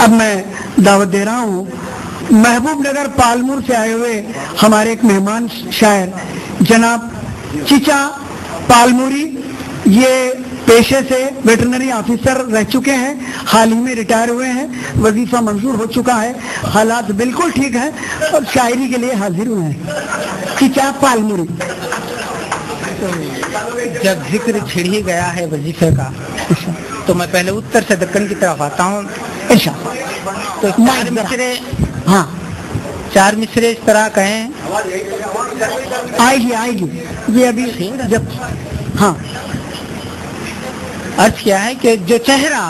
اب میں دعوت دے رہا ہوں محبوب نگر پالمور سے آئے ہوئے ہمارے ایک مہمان شاعر جناب چچا پالموری. یہ پیشے سے ویٹرنری آفیسر رہ چکے ہیں, حال ہی میں ریٹائر ہوئے ہیں, وظیفہ منظور ہو چکا ہے, حالات بالکل ٹھیک ہیں اور شاعری کے لیے حاضر ہوئے ہیں. چچا پالموری. جب ذکر چھڑ ہی گیا ہے وظیفے کا تو میں پہلے اتر سے دکن کی طرف آتا ہوں. تو چار مصرے اس طرح کہیں. آئے گی یہ ابھی جب عرض کیا ہے کہ جو چہرہ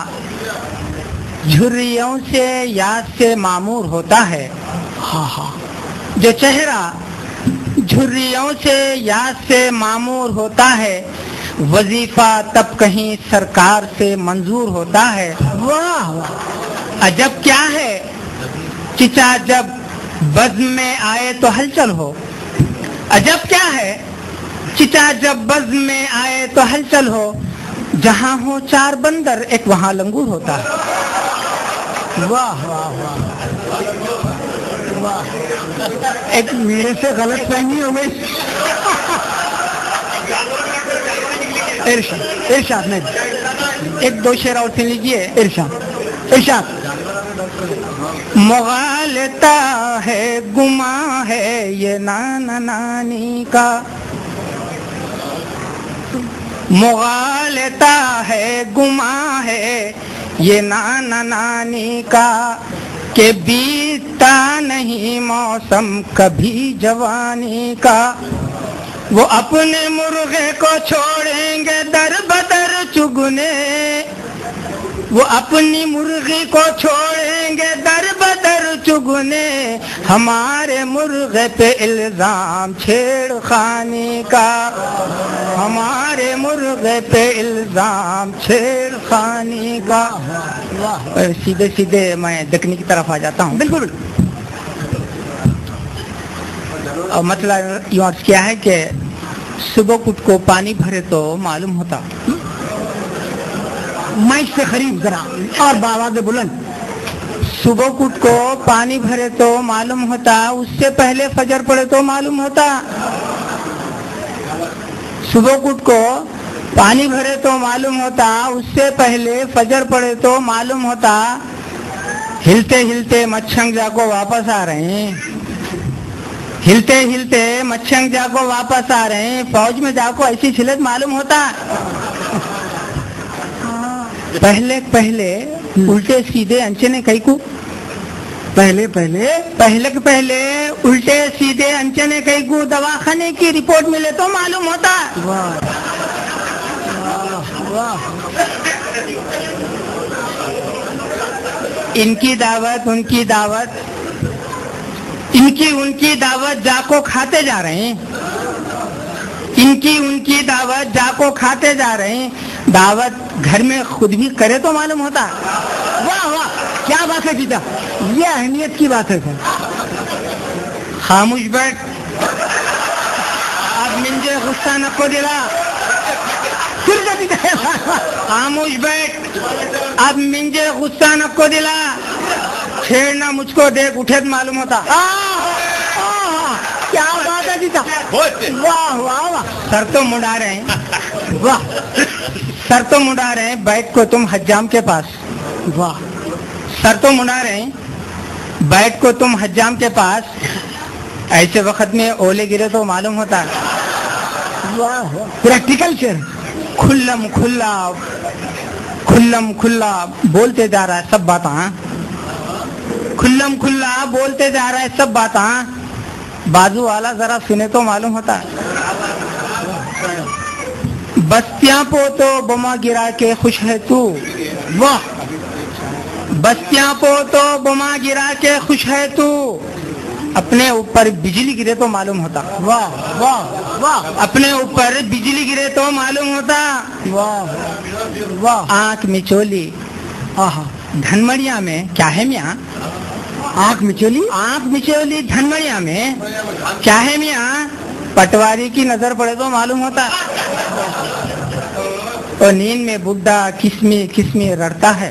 جھریوں سے یاد سے معمور ہوتا ہے, جو چہرہ جھریوں سے یاد سے معمور ہوتا ہے, وظیفہ تب کہیں سرکار سے منظور ہوتا ہے. واہ عجب کیا ہے چچا جب بزم میں آئے تو ہلچل ہو. عجب کیا ہے چچا جب بزم میں آئے تو ہلچل ہو, جہاں ہو چار بندر ایک وہاں لنگور ہوتا ہے. واہ واہ واہ, ایک میرے سے غلط فہمی ہو گئی. ارشاد نہیں, ایک دو شعر اور سن لیجیے. ارشاد. مغالطہ ہے گماں ہے یہ نانا نانی کا, مغالطہ ہے گماں ہے یہ نانا نانی کا, کہ بیتتا نہیں موسم کبھی جوانی کا. وہ اپنے مرغے کو چھوڑیں گے در بدر چگنے, وہ اپنی مرغی کو چھوڑیں گے در بدر چگنے, ہمارے مرغے پہ الزام چھیڑ خانی کا, ہمارے مرغے پہ الزام چھیڑ خانی کا. سیدھے سیدھے میں دکنی کی طرف آ جاتا ہوں. بالکل. اور مطلب یوں عرض کیا ہے کہ صبح کٹ کو پانی بھرے تو معلوم ہوتا. مائک سے قریب ذرا اور بآواز بلند. صبح کٹ کو پانی بھرے تو معلوم ہوتا, اس سے پہلے فجر پڑے تو معلوم ہوتا. صبح کٹ کو پانی بھرے تو معلوم ہوتا, اس سے پہلے فجر پڑے تو معلوم ہوتا. ہلتے ہلتے مچھنگ جاگو واپس آ رہے ہیں, ہلتے ہلتے مچھنگ جاگو واپس آ رہے ہیں, فوج میں جاگو ایسی چھلت معلوم ہوتا. پہلے پہلے الٹے سیدھے انچنے کئی کو, پہلے پہلے الٹے سیدھے انچنے کئی کو, دواخانے کی رپورٹ ملے تو معلوم ہوتا. ان کی دعوت ان کی دعوت, ان کی دعوت جا کو کھاتے جا رہے ہیں, ان کی دعوت جا کو کھاتے جا رہے ہیں. دعوت گھر میں خود بھی کرے تو معلوم ہوتا. واہ واہ کیا بات ہے چچا, یہ اہمیت کی بات ہے. خاموش بیٹھ, اب مجھے غصہ نہ کو دلا. خاموش بیٹھ, اب مجھے غصہ نہ کو دلا. چھیڑنا مجھ کو دیکھ اٹھے تو معلوم ہوتا. کیا بات ہے چچا, واہ واہ واہ. سر تو مڈا رہے ہیں, واہ سر تو مڈا رہے ہیں, بیٹھ کو تم حجام کے پاس. واہ سر تو مڈا رہے ہیں, بیٹھ کو تم حجام کے پاس. ایسے وقت میں اولے گرے تو معلوم ہوتا. واہ پریکٹیکل شعر. کھلم کھلا کھلم کھلا بولتے جا رہا ہے سب باتاں, کھلم کھلا بولتے جا رہا ہے سب باتاں. بازو والا ذرا سنے تو معلوم ہوتا. بستیاں پو تو بما گرا کے خوش ہے تو. واہ بستیاں پو تو بما گرا کے خوش ہے تو. اپنے اوپر بجلی گرے تو معلوم ہوتا. واہ واہ واہ. اپنے اوپر بجلی گرے تو معلوم ہوتا. واہ واہ. آنکھ مچولی دھنمڑیا میں کیا ہے میاں. آنکھ مچولی دھنمڑیا میں کیا ہے میاں. پٹواری کی نظر پڑے تو معلوم ہوتا. اور نیند میں بڈھا کسمی کسمی رڑتا ہے.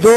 2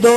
2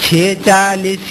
6:40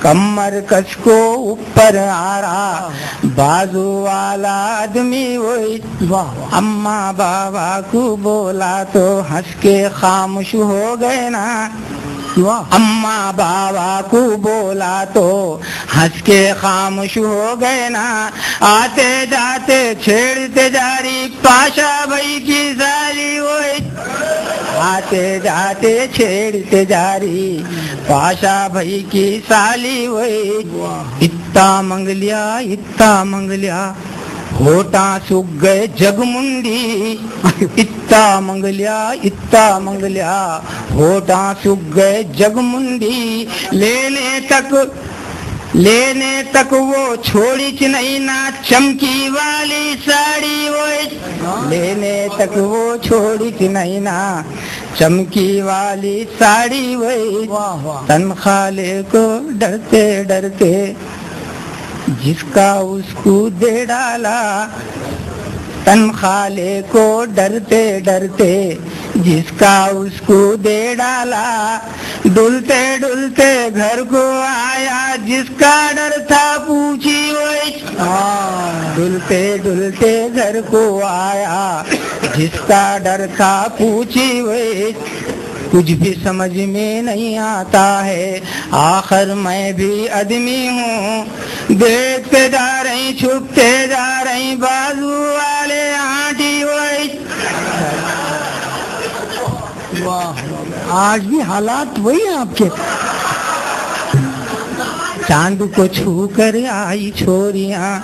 کمر کس کو اوپر آ رہا بازو والا آدمی وہی اماں بابا کو بولا تو ہنس کے خاموش ہو گئے نا اماں بابا کو بولا تو ہنس کے خاموش ہو گئے نا آتے جاتے چھیڑتے جاری پاشا بھائی کی سالی وہی آتے جاتے چھیڑتے جاری پاشا بھائی کی سالی وہی اتنا منگ لیا ہوٹاں سوکھ گئے جگ منڈی اتنا منگ لیا ہوٹاں سوکھ گئے جگ منڈی لینے تک وہ چھوڑی چ نہیں نا چمکی والی ساڑی وہ لینے تک وہ چھوڑی چ نہیں نا چمکی والی ساڑی وہ تنخواہ لے کو ڈرتے ڈرتے جس کا اس کو دے ڈالا تنخواہ لے کو ڈرتے ڈرتے جس کا اس کو دے ڈالا ڈلتے ڈلتے گھر کو آیا جس کا ڈر تھا پوچھی وہ ڈلتے ڈلتے گھر کو آیا جس کا ڈر تھا پوچھی وہ کچھ بھی سمجھ میں نہیں آتا ہے آخر میں بھی آدمی ہوں دیکھتے جا رہی چھپتے جا رہی بازو والے آنٹی وہی آج بھی حالات وہی ہیں آپ کے چاند کو چھو کر آئی چھوریاں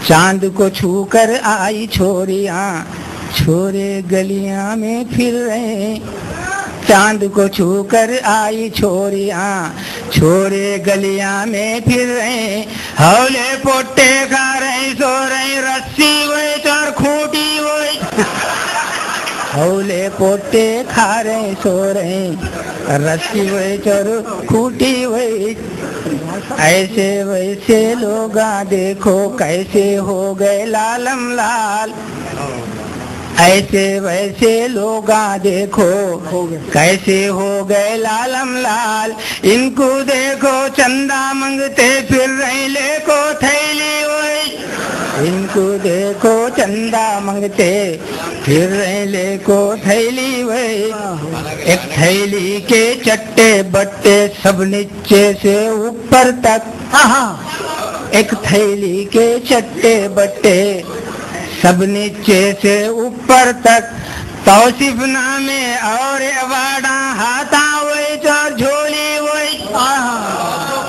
چاند کو چھو کر آئی چھوریاں چھورے گلیاں میں پھر رہے چاند کو چھو کر آئی چھوریاں چھورے گلیاں میں پھر رہے ہولے پوٹے کھا رہے سو رہے رسی ہوئے چور کھوٹی ہوئے ہولے پوٹے کھا رہے سو رہے رسی ہوئے چور کھوٹی ہوئے ایسے ویسے لوگ دیکھو کیسے ہو گئے لالم لال ایسے ویسے لوگ دیکھو کیسے ہو گئے لالم لال ان کو دیکھو چندہ منگتے پھر رہے لے کو تھیلی ہوئی ان کو دیکھو چندہ منگتے پھر رہے لے کو تھیلی ہوئی ایک تھیلی کے چٹے بٹے سب نیچے سے اوپر تک ایک تھیلی کے چٹے بٹے سب نیچے سے اوپر تک توصیف نامے اور ایوارڈاں ہاتھاں ہوئے چور جھولی ہوئی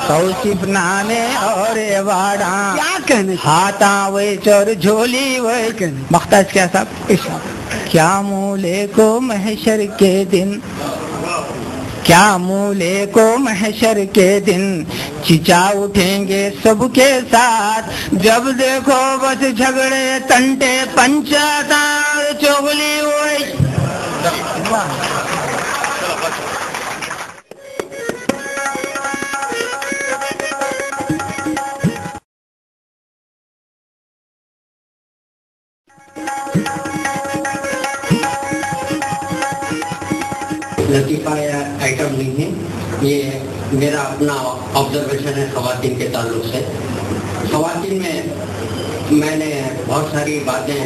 توصیف نامے اور ایوارڈاں کیا کہنے ہاتھاں ہوئے چور جھولی ہوئی مختار کیا صاحب کیا مولے کو محشر کے دن کیا مولے کو محشر کے دن چچا اٹھیں گے سب کے ساتھ جب دیکھو بس جھگڑے تنٹے پنچاتا چغلی ہوئی لطیفہ یا آئٹم نہیں ہے، یہ میرا اپنا آبزرویشن ہے خواتین کے تعلق سے۔ خواتین میں نے بہت ساری باتیں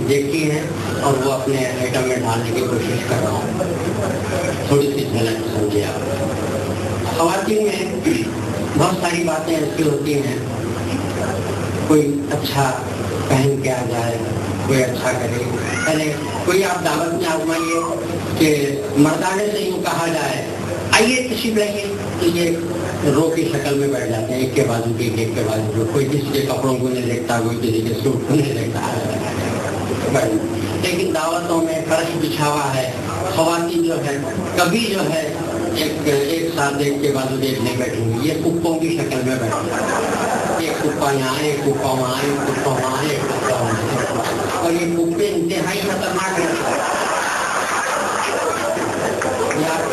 دیکھی ہیں اور وہ اپنے آئٹم میں ڈالنے کی کوشش کر رہا ہوں، تھوڑی سی جھلک سمجھے آپ۔ خواتین میں بہت ساری باتیں ایسی ہوتی ہیں، کوئی اچھا پہن کے آ جائے، کوئی اچھا کرے۔ پہلے کوئی آپ دعوت میں آزمائیے کہ مردانے سے یوں کہا جائے آئیے تشریف لائیے، تو یہ رو کی شکل میں بیٹھ جاتے ہیں، ایک کے بازو کے ایک کے بازو کے، کوئی کسی کے کپڑوں کو نہیں دیکھتا، کوئی کسی کے سوٹ کو نہیں دیکھتا۔ لیکن دعوتوں میں فرش بچھا ہوا ہے، خواتین جو ہے کبھی جو ہے ایک ساتھ ایک کے بازو دیکھنے بیٹھیں گی، یہ کپوں کی شکل میں بیٹھیں، ایک کپا یہاں ایک کپا وہاں ایک کپا وہاں ایک کپا وہاں، اور یہ کپے انتہائی خطرناک ہے۔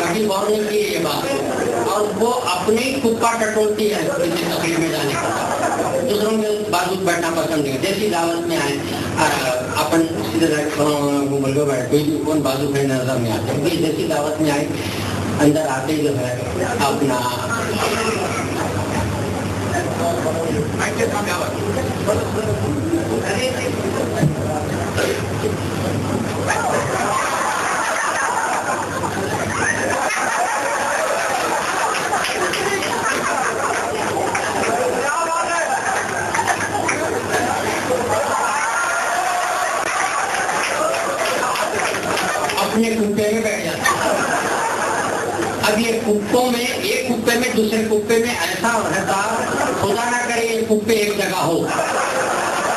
کبھی غور نہیں کی یہ بات، اور وہ اپنے ہی کپا ٹٹولتی ہے کسی تقریب میں جانے کا، دوسروں میں بازو بیٹھنا پسند نہیں۔ جیسی دعوت میں آئے اپن سیدھے بیٹھ کوئی کون بازو پہ نظر میں آتے ہیں، جیسی دعوت میں آئے اندر آتے جو ہے اپنا اپنے کپے میں بیٹھ جاتا. اب یہ کپوں میں ایک کپے میں دوسرے کپے میں ایسا رہتا, خدا نہ کرے یہ کپے ایک جگہ ہو,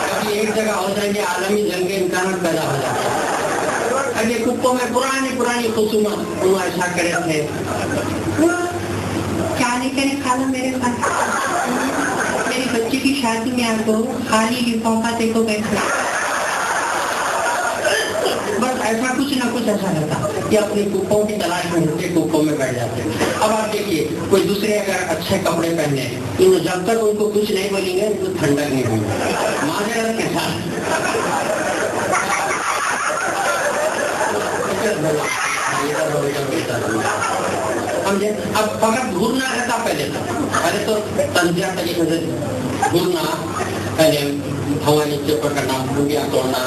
کبھی ایک جگہ ہو جائیں گے عالمی جنگ کے امکانات پیدا ہو جاتے ہیں. اب یہ کپوں میں پرانی خصومت وہ ایسا کرے تھے, کیا نہیں کرے خالہ میرے پاس میری بچی کی شادی میں آپ کو خالی لفافہ دیکھو بیٹھے. بس ایسا کچھ نہ کچھ ایسا رہتا کہ اپنی کپوں کی تلاش میں ہوتے کپوں میں بیٹھ جاتے. اب آپ دیکھیے کوئی دوسرے اگر اچھے کپڑے پہنے تو جب تک ان کو کچھ نہیں بولیں گے ان کو ٹھنڈک نہیں ہوگی. معذرت کے ساتھ سمجھے. اب فقط گھورنا رہتا پہلے تو تنزیہ طریقے سے گھورنا, پہلے ہوا نیچے پکڑنا, ڈوبیا توڑنا,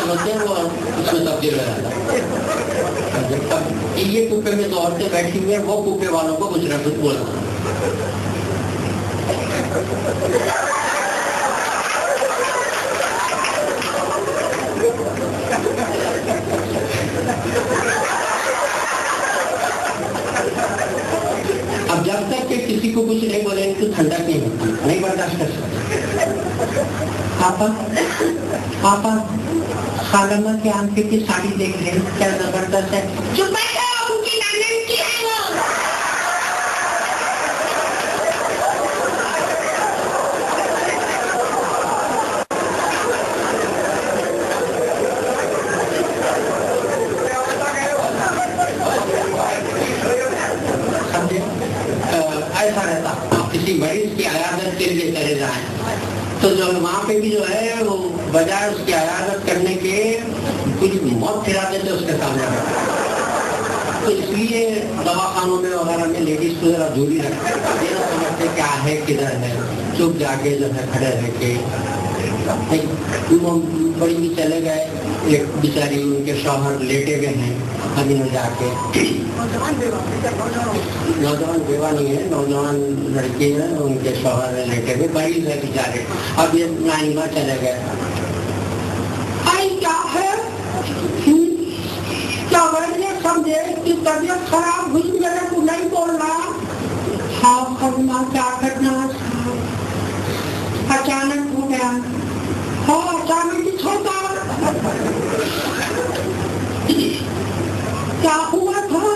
ہوتے وہ اس میں تبدیل ہو جاتا. جب تک یہ کوپے میں دو عورتیں بیٹھی ہوئی ہیں وہ کوپے والوں کو کچھ نہ کچھ بولنا. اب جب تک کہ کسی کو کچھ نہیں بولیں تو ٹھنڈک نہیں ہوتی, نہیں برداشت کر سکتے. پاپا خالہ کی آنکھیں کی ساڑی دیکھ رہے ہیں, کیا زبردست ہے. چپ بیٹھو, ان کی نانند کی ہے وہ. ایسا رہتا آپ کسی مریض کی عیادت کے لیے چلے جائیں تو جو وہاں پہ بھی جو ہے وہ بجائے اس کی عیادت کرنے کے کچھ موت پھرا دیتے اس کے سامنے. تو اس لیے دواخانوں میں وغیرہ میں لیڈیز کو ذرا دوری رکھتے, یہ نہ سمجھتے کیا ہے کدھر ہے, چپ جا کے جو ہے کھڑے رہ کے. بڑی بھی چلے گئے, ایک بیچاری ان کے شوہر لیٹے ہوئے ہیں, ابھی نہ جا کے نوجوان بیوہ نہیں ہے, نوجوان لڑکی ہے, ان کے شوہر لیٹے ہوئے مریض ہے بیچارے. اب یہ نائمہ چلے گئے, کیا ہے کیا وجہ سمجھے کہ طبیعت خراب ہوئی میرے کو نہیں بولنا. ہاں خرما کیا کرنا اچانک ہو گیا. ہاں اچانک ہی چھوٹا کیا ہوا تھا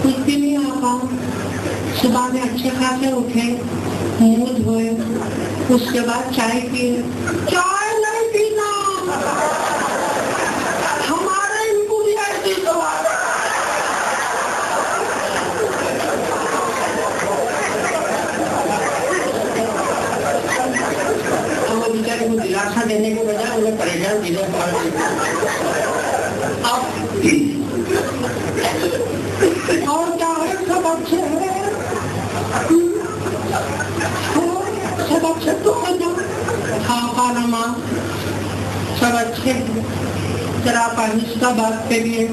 کچھ بھی نہیں آپا. صبح میں اچھے خاصے اٹھے, منہ دھوئے, اس کے بعد چائے پیے. چائے نہیں پینا, ہمارے ان کو بھی ایسی دعا. تو وہ بیچارے کو دلاسا دینے کے بجائے انہیں پریشان دینے پڑ گئی. اور کیا ہے, سب اچھے ہیں, سب اچھے تو ہے نا. ہاں خالہ ماں سب اچھے ہیں. ذرا پانچ بات کریے.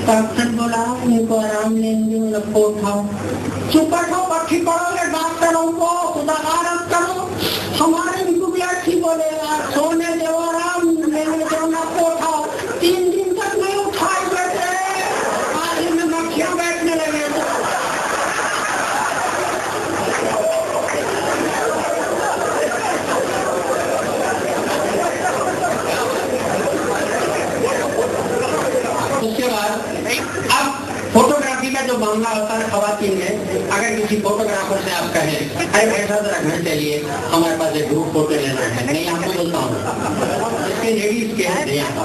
ڈاکٹر بولا ان کو آرام لیں گے, ان کو اٹھاؤ. چپ بیٹھو, پٹھی پڑو گے ڈاکٹروں کو, خدا غارت کرو. ہمارے ان کو بھی اچھی بولے گا, سونے دو, آرام لینے دو, نہ کو اٹھاؤ. 3 دن تک نہیں اٹھائے بیٹھے, آج میں مکھیاں بیٹھنے لگے. اس کے بعد اب فوٹوگرافی کا جو معاملہ ہوتا ہے خواتین میں, اگر کسی فوٹوگرافر سے آپ کہیں ارے ایسا رکھنا چاہیے, ہمارے پاس ایک گروپ فوٹو لینا ہے, نہیں آپ کو بولتا ہوں اس کے لیڈیز کے نہیں آتا.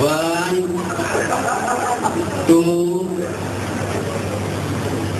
1 2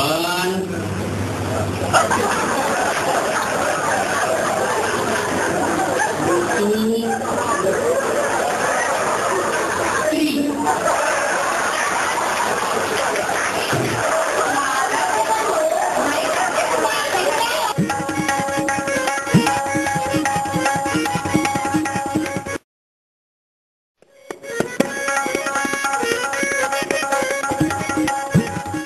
1 2 3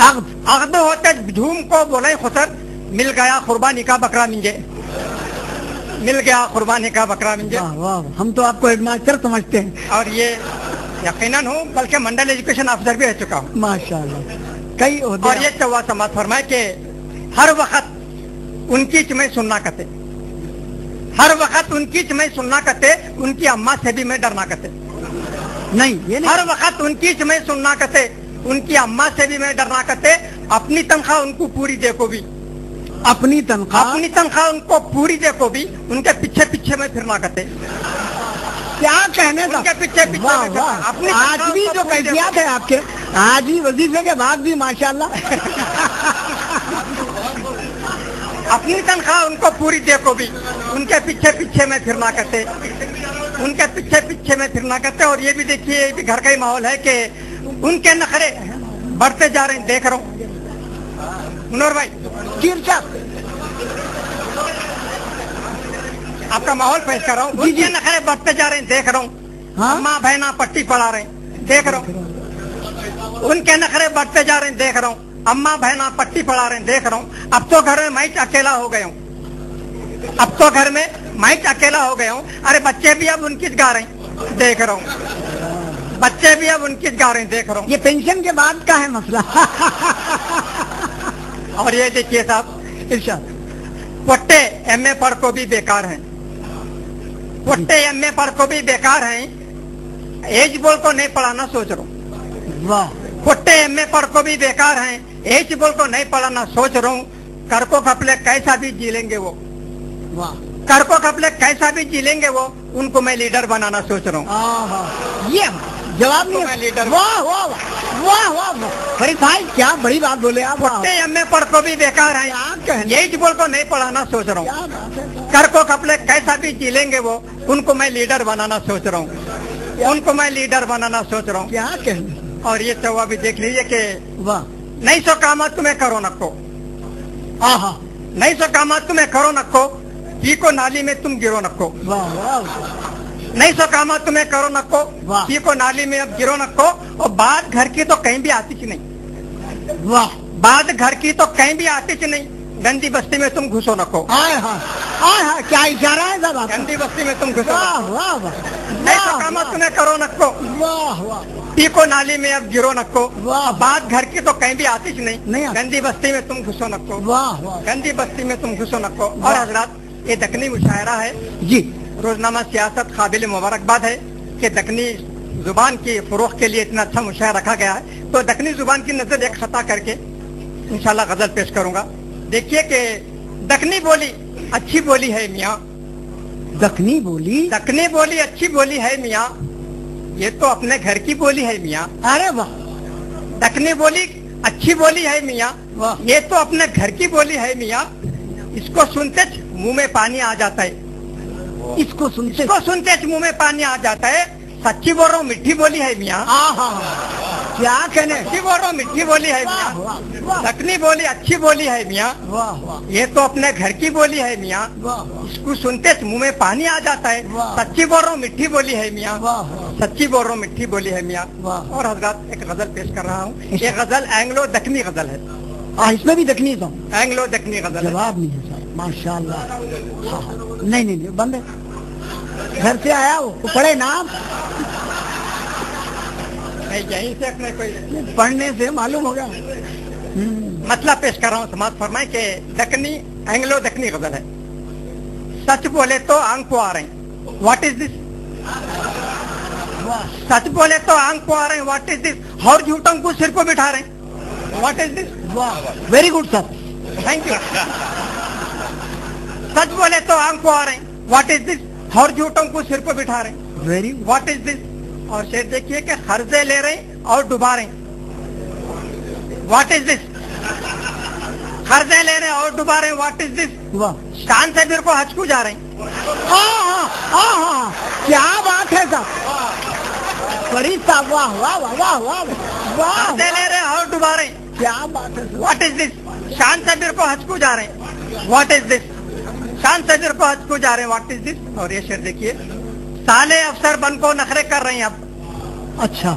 عقد ہوتے جھوم کو بولے خسر مل گیا قربانی کا بکرا منجے مل گیا قربانی کا بکرا منجے. ہم تو آپ کو ایک ماسٹر سمجھتے ہیں. اور یہ یقیناً ہوں بلکہ منڈل ایجوکیشن آفیسر بھی رہ چکا ہوں ماشاءاللہ. کئی عہدے. اور یہ چوا سماعت فرمائے کہ ہر وقت ان کی چمیں سننا کرتے ہر وقت ان کی چمیں سننا کرتے ان کی اماں سے بھی میں ڈرنا کرتے نہیں یہ نہیں. ہر وقت ان کی چمیں سننا کرتے ان کی اماں سے بھی میں ڈرنا کرتے. اپنی تنخواہ ان کو پوری دے کو بھی اپنی تنخواہ ان کو پوری دے کو بھی ان کے پیچھے پیچھے میں پھرنا کرتے. کیا کہنے ان کے پیچھے پیچھے میں پھرنا. اپنی آج بھی جو کیفیات ہے آپ کے آج بھی وظیفے کے بعد بھی ماشاءاللہ اپنی تنخواہ ان کو پوری دے کو بھی ان کے پیچھے پیچھے میں پھرنا کرتے ان کے پیچھے پیچھے میں پھرنا کرتے. اور یہ بھی دیکھیے یہ بھی گھر کا ہی ماحول ہے کہ ان کے نخرے بڑھتے جا رہے ہیں. دیکھ رہا ہوں منور بھائی آپ کا ماحول پیش کر رہا ہوں. ان کے نخرے بڑھتے جا رہے ہیں. دیکھ رہا ہوں ماں بہنا پٹی پڑھا رہے ہیں. دیکھ رہا ہوں ان کے نخرے بڑھتے جا رہے ہیں. دیکھ رہا ہوں اماں بہنا پٹی پڑھا رہے ہیں. دیکھ رہا ہوں اب تو گھر میں میں اکیلا ہو گیا ہوں. اب تو گھر میں میں اکیلا ہو گیا ہوں. ارے بچے بھی اب ان کی گا رہے ہیں. دیکھ رہا ہوں بچے بھی اب ان کی گا رہے ہیں. دیکھ رہا ہوں یہ پینشن کے بعد کا ہے مسئلہ. اور یہ دیکھیے صاحب ارشاد پٹے ایم اے پڑھ کو بھی بیکار ہیں. پٹے ایم اے پڑھ کو بھی بیکار ہیں. ایج بول کو نہیں پڑھانا سوچ رہا ہوں. پٹے ایم اے پڑھ کو بھی بیکار ہیں. ایج بول کو نہیں پڑھانا سوچ رہا ہوں. کر کو کپلے کیسا بھی جی لیں گے وہ کر کو کپلے کیسا بھی جی لیں گے وہ ان کو میں لیڈر بنانا سوچ رہا ہوں. یہ جواب نہیں لیڈر. واہ واہ واہ واہ فرید بھائی کیا بڑی بات بولے آپ. پٹے ایم اے پڑھ کو بھی بیکار ہیں. ایج بول کو نہیں پڑھانا سوچ رہا ہوں. کر کو کپلے کیسا بھی جی لیں گے وہ ان کو میں لیڈر بنانا سوچ رہا ہوں. ان کو میں لیڈر بنانا سوچ رہا ہوں. کیا کہنا. اور یہ تو بھی دیکھ لیجیے کہ واہ نہیں سو کامات تمہیں کرو نکو. نہیں سو کامات تمہیں کرو نکو. پی کو نالی میں تم گرو نکو. واہ واہ نہیں سو کامات تمہیں کرو نکو. پی کو نالی میں اب گرو نکو. اور بات گھر کی تو کہیں بھی آتی چ نہیں. واہ بات گھر کی تو کہیں بھی آتی چ نہیں. گندی بستی میں تم گھسو نکو. کیا اشارہ ہے صاحب. گندی بستی میں تم گھسو. واہ واہ نہیں سو کامات تمہیں کرو نکو. واہ واہ پی کو نالی میں اب گرو نکو. واہ. بات گھر کی تو کہیں بھی آتی چ نہیں. نہیں آتی. گندی بستی میں تم گھسو نکو. واہ واہ گندی بستی میں تم گھسو نکو. اور حضرات یہ دکنی مشاعرہ ہے. جی روزنامہ سیاست قابل مبارکباد ہے کہ دکنی زبان کی فروغ کے لیے اتنا اچھا مشاعرہ رکھا گیا ہے. تو دکنی زبان کی نظر ایک خطا کر کے انشاءاللہ غزل پیش کروں گا. دیکھیے کہ دکنی بولی اچھی بولی ہے میاں. دکنی بولی اچھی بولی ہے میاں. یہ تو اپنے گھر کی بولی ہے میاں. ارے واہ دکنی بولی اچھی بولی ہے میاں. یہ تو اپنے گھر کی بولی ہے میاں. اس کو سنتے منہ میں پانی آ جاتا ہے. اس کو سنتے منہ میں پانی آ جاتا ہے. سچی بول رہا ہوں میٹھی بولی ہے میاں. کیا کہنے. سچی بول رہا ہوں میٹھی بولی ہے میاں. دکنی بولی اچھی بولی ہے میاں. یہ تو اپنے گھر کی بولی ہے میاں. اس کو سنتے منہ میں پانی آ جاتا ہے. سچی بول رہا ہوں میٹھی بولی ہے میاں. سچی بول رہا ہوں میٹھی بولی ہے میاں. اور حضرات ایک غزل پیش کر رہا ہوں. یہ غزل اینگلو دکنی غزل ہے. اس میں بھی دکنی تھا. اینگلو دکنی غزل. جواب نہیں ہے صاحب ماشاء اللہ. نہیں بند ہے. گھر سے آیا وہ پڑھے نام یہیں سے اپنے کوئی پڑھنے سے معلوم ہو گیا. مطلب پیش کر رہا ہوں. سماعت فرمائیں کہ دکنی اینگلو دکنی غزل ہے. سچ بولے تو آنکھ کو آ رہے ہیں. واٹ از دس. سچ بولے تو آنکھ کو آ رہے ہیں. What is this. اور جھوٹوں کو سر کو بٹھا رہے ہیں. What is this. Very good sir thank you. سچ بولے تو آنکھ کو آ رہے ہیں. What is this. اور جھوٹوں کو سر کو بٹھا رہے ہیں. Very what is this. اور شعر دیکھیے کہ قرضے لے رہے ہیں اور ڈبا رہے ہیں. واٹ از دس. قرضے لے رہے ہیں اور ڈبا رہے ہیں. واٹ از دس. شان سے پھر کو حج کو جا رہے ہیں. کیا بات ہے صاحب. فرید صاحب واہ واہ واہ واہ واہ. قرضے لے رہے ہیں اور ڈبا رہے ہیں. کیا بات ہے. واٹ از دس. شان سے پھر کو حج کو جا رہے ہیں. واٹ از دس. شان سے پھر کو حج کو جا رہے ہیں. What is this. اور یہ شعر دیکھیے سالے افسر بن کو نخرے کر رہے ہیں اب. اچھا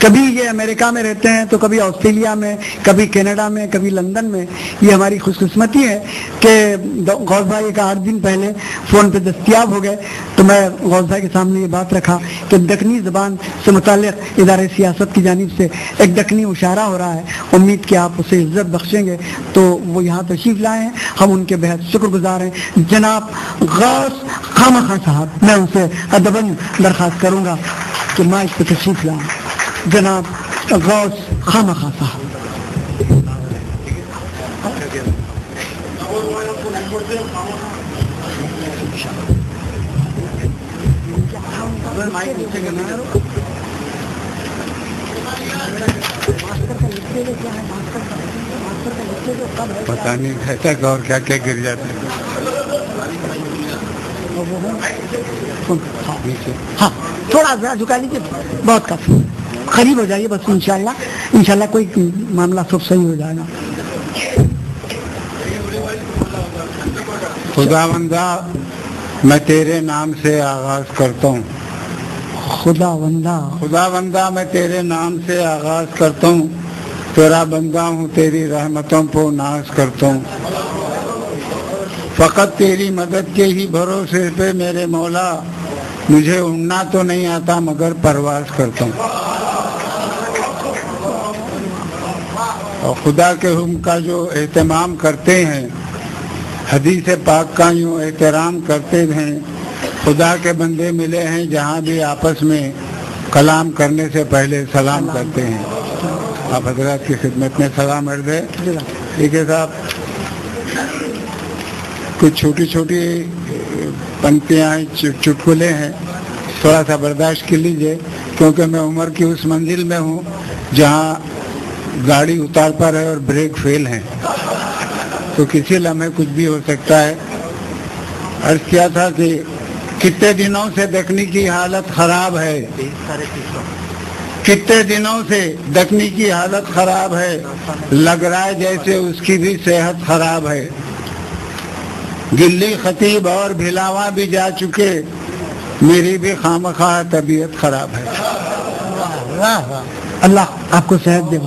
کبھی یہ امریکہ میں رہتے ہیں تو کبھی آسٹریلیا میں، کبھی کینیڈا میں، کبھی لندن میں. یہ ہماری خوش قسمتی ہے کہ غوث بھائی ایک 8 دن پہلے فون پہ دستیاب ہو گئے. تو میں غوث بھائی کے سامنے یہ بات رکھا کہ دکنی زبان سے متعلق ادارے سیاست کی جانب سے ایک دکنی مشاعرہ ہو رہا ہے. امید کہ آپ اسے عزت بخشیں گے. تو وہ یہاں تشریف لائے ہیں، ہم ان کے بہت شکر گزار ہیں. جناب غوث خامخا صاحب، میں ان سے ادباً درخواست کروں گا کہ مائک پہ تشریف لائیں. جناب غوث خامخا صاحب. پتا نہیں کہتا کہ اور کیا کیا گر جاتا ہے. ہاں تھوڑا ذرا جھکا لیجیے، بہت کافی. قریب ہو جائیے بس. انشاءاللہ کوئی معاملہ سب صحیح ہو جائے گا. خداوندا میں تیرے نام سے آغاز کرتا ہوں. خداوندا میں تیرے نام سے آغاز کرتا ہوں. تیرا بندہ ہوں، تیری رحمتوں کو ناز کرتا ہوں. فقط تیری مدد کے ہی بھروسے پہ میرے مولا، مجھے اڑنا تو نہیں آتا مگر پرواز کرتا ہوں. اور خدا کے حکم کا جو اہتمام کرتے ہیں، حدیث پاک کا یوں احترام کرتے ہیں. خدا کے بندے ملے ہیں جہاں بھی آپس میں کلام کرنے سے پہلے سلام کرتے ہیں. آپ حضرات کی خدمت میں سلام عرض ہے. ٹھیک ہے صاحب، کچھ چھوٹی چھوٹی پنکتیاں چٹکلے ہیں، تھوڑا سا برداشت کر لیجئے، کیونکہ میں عمر کی اس منزل میں ہوں جہاں گاڑی اتار پر ہے اور بریک فیل ہیں، تو کسی لمحے کچھ بھی ہو سکتا ہے. عرض کیا تھا کہ کتنے دنوں سے دکنی کی حالت خراب ہے، کتنے دنوں سے دکنی کی حالت خراب ہے، لگ رہا ہے جیسے اس کی بھی صحت خراب ہے. گلی خطیب اور بھلاواں بھی جا چکے، میری بھی خامخواہ طبیعت خراب ہے. اللہ آپ کو صحت دے.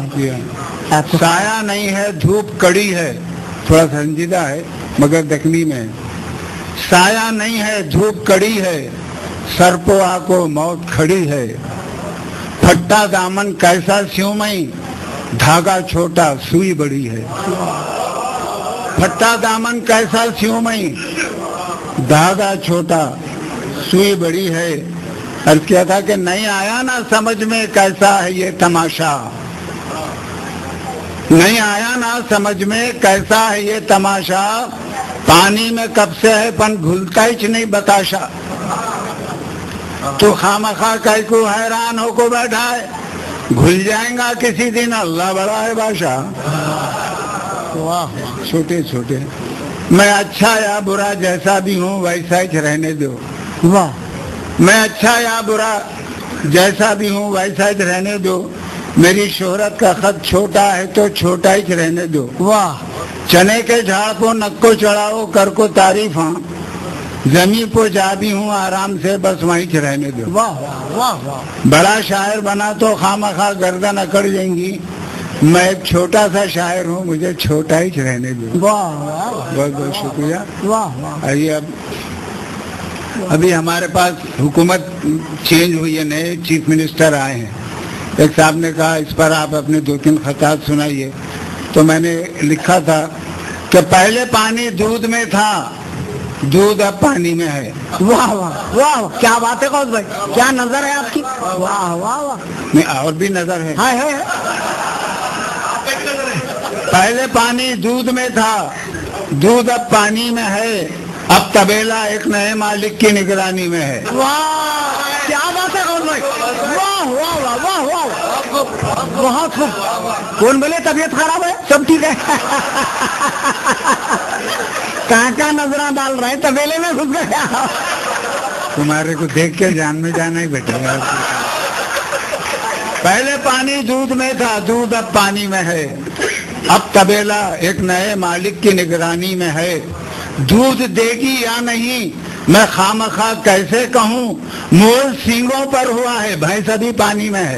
سایہ نہیں ہے، دھوپ کڑی ہے. تھوڑا سنجیدہ ہے مگر دکنی میں. سایہ نہیں ہے، دھوپ کڑی ہے، سر پو آ کو موت کھڑی ہے. پھٹا دامن کیسا سیوں میں، دھاگا چھوٹا سوئی بڑی ہے. پھٹا دامن کیسا سیوں میں، دھاگا چھوٹا سوئی بڑی ہے. عرض کیا تھا کہ نہیں آیا نا سمجھ میں کیسا ہے یہ تماشا، نہیں آیا نا سمجھ میں کیسا ہے یہ تماشا. پانی میں کب سے ہے پن گھلتا ہی نہیں بتاشا. تو خامخواہ کئی کو حیران ہو کو بیٹھا ہے، گھل جائیں گا کسی دن، اللہ بڑا ہے بادشاہ. چھوٹے چھوٹے میں اچھا یا برا جیسا بھی ہوں ویسا ہی رہنے دو. واہ. میں اچھا یا برا جیسا بھی ہوں ویسا ہی رہنے دو. میری شہرت کا خط چھوٹا ہے تو چھوٹا ہی رہنے دو. واہ. چنے کے جھاڑ کو نک کو چڑھاؤ کر کو تعریف، ہاں زمین پہ جا بھی ہوں آرام سے بس وہیں رہنے دو. واہ واہ واہ. بڑا شاعر بنا تو خامخواہ گردن اکڑ جائیں گی. میں ایک چھوٹا سا شاعر ہوں، مجھے چھوٹا ہی رہنے دو. واہ. بہت بہت شکریہ. واہ واہ. آئیے ابھی ہمارے پاس حکومت چینج ہوئی ہے، نئے چیف منسٹر آئے ہیں. ایک صاحب نے کہا اس پر آپ اپنے 2-3 خطات سنائیے. تو میں نے لکھا تھا کہ پہلے پانی دودھ میں تھا، دودھ اب پانی میں ہے. واہ واہ واہ. کیا بات ہے غوث بھائی، کیا نظر ہے آپ کی. واہ واہ واہ. نہیں اور بھی نظر ہے. پہلے پانی دودھ میں تھا، دودھ اب پانی میں ہے. اب طبیلہ ایک نئے مالک کی نگرانی میں ہے. واہ کیا بات ہے غوث بھائی. واہ واہ واہ واہ واہ. بہت خوب. کون بولے طبیعت خراب ہے؟ سب ٹھیک ہے. کہاں نظریں ڈال رہے ہیں، طبیلے میں گھس گیا. تمہارے کو دیکھ کے جان میں جانا ہی بیٹھے گا. پہلے پانی دودھ میں تھا، دودھ اب پانی میں ہے. اب طبیلہ ایک نئے مالک کی نگرانی میں ہے. دودھ دے گی یا نہیں میں خامخواہ کیسے کہوں، مول سینگوں پر ہوا ہے، بھینس ابھی پانی میں ہے.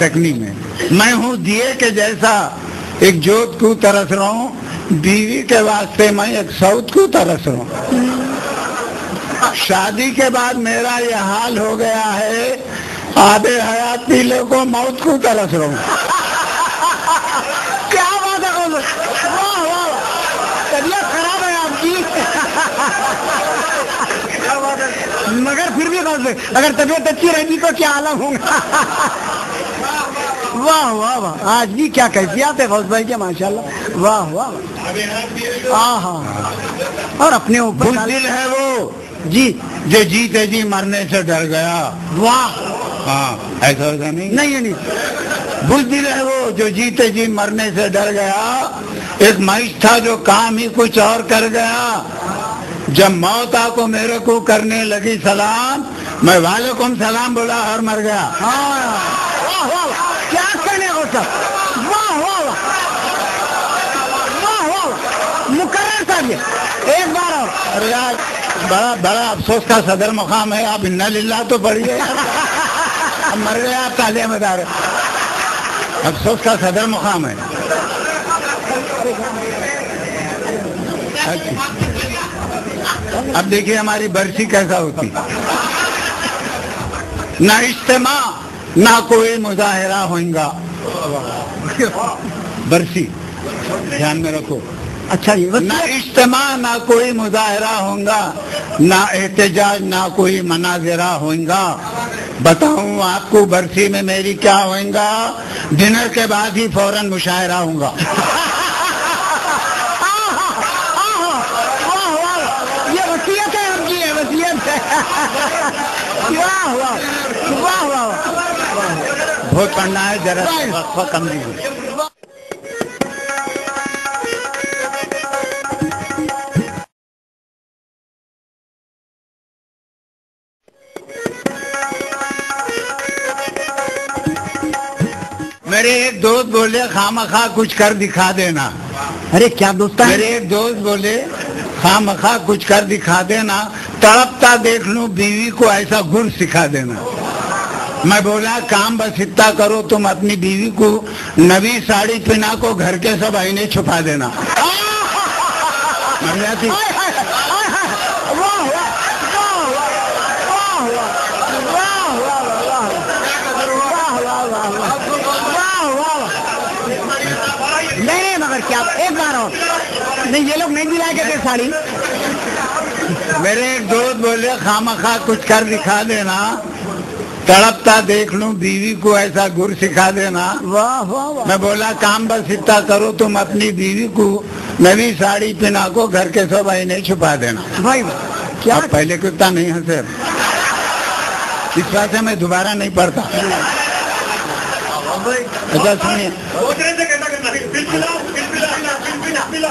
دکنی میں میں ہوں دیے کے جیسا ایک جوت کو ترس رہا ہوں، بیوی کے واسطے میں ایک سعود کو ترس رہا ہوں۔ شادی کے بعد میرا یہ حال ہو گیا ہے، آب حیات پیلے کو موت کو ترس رہا ہوں۔ کیا بات ہے، واہ واہ، طبیعت خراب ہے آپ کی مگر پھر بھی اگر طبیعت اچھی رہے گی تو کیا عالم ہوگا۔ واہ واہ واہ، آج بھی کیا کیفیات ہے غوث بھائی کے، ماشاءاللہ، واہ واہ۔ ہاں اور اپنے اوپر بزدل ہے وہ جی جو جیتے جی مرنے سے ڈر گیا۔ واہ، ہاں ایسا ہوتا نہیں، نہیں بزدل ہے وہ جو جیتے جی مرنے سے ڈر گیا، ایک معیش تھا جو کام ہی کچھ اور کر گیا، جب موت آ کو میرے کو کرنے لگی سلام، میں وعلیکم سلام بولا اور مر گیا۔ واہ واہ، کیا کہنے ہو سب، واہ واہ واہ واہ، مقرر صاحب ایک بار اور۔ ارے یار بڑا افسوس کا صدر مقام ہے، آپ انا للہ تو پڑھیے، اب مر گئے آپ تالیاں بتا رہے، افسوس کا صدر مقام ہے۔ اب دیکھیے ہماری برسی کیسا ہوتی، نہ اجتماع نہ کوئی مظاہرہ ہوگا، برسی دھیان میں رکھو، اچھا جی، نہ اجتماع نہ کوئی مظاہرہ ہوگا، نہ احتجاج نہ کوئی مناظرہ ہوگا۔ بتاؤں آپ کو برسی میں میری کیا ہوگا، ڈنر کے بعد ہی فوراً مشاعرہ ہوگا۔ یہ وصیت ہے آپ کی، یہ وصیت ہے، واہ واہ واہ واہ، بہت پڑھنا ہے، ذرا وقفہ کم دیجیے۔ میرے ایک دوست بولے خامخواہ کچھ کر دکھا دینا۔ ارے کیا دوست ہے؟ میرے ایک دوست بولے خامخواہ کچھ کر دکھا دینا، تڑپتا دیکھ لوں بیوی کو ایسا گر سکھا دینا۔ میں بولا کام بس اتنا کرو، تم اپنی بیوی کو نوی ساڑی پہنا کو گھر کے سب آئینے چھپا دینا۔ مر جاتی۔ نہیں مگر کیا، ایک بار اور نہیں، یہ لوگ نہیں دلا کے ساڑی۔ میرے ایک دوست بولے خامخواہ کچھ کر دکھا دینا، تڑپتا دیکھ لوں بیوی کو ایسا گر سکھا دینا۔ واہ واہ، میں بولا کام بس اتنا کرو، تم اپنی بیوی کو نوی ساڑی پہنا کو گھر کے سب آئینے چھپا دینا۔ بھائی کیا آپ پہلے کتا نہیں ہنسے، اس بات سے میں دوبارہ نہیں پڑھتا۔ اچھا سنیے،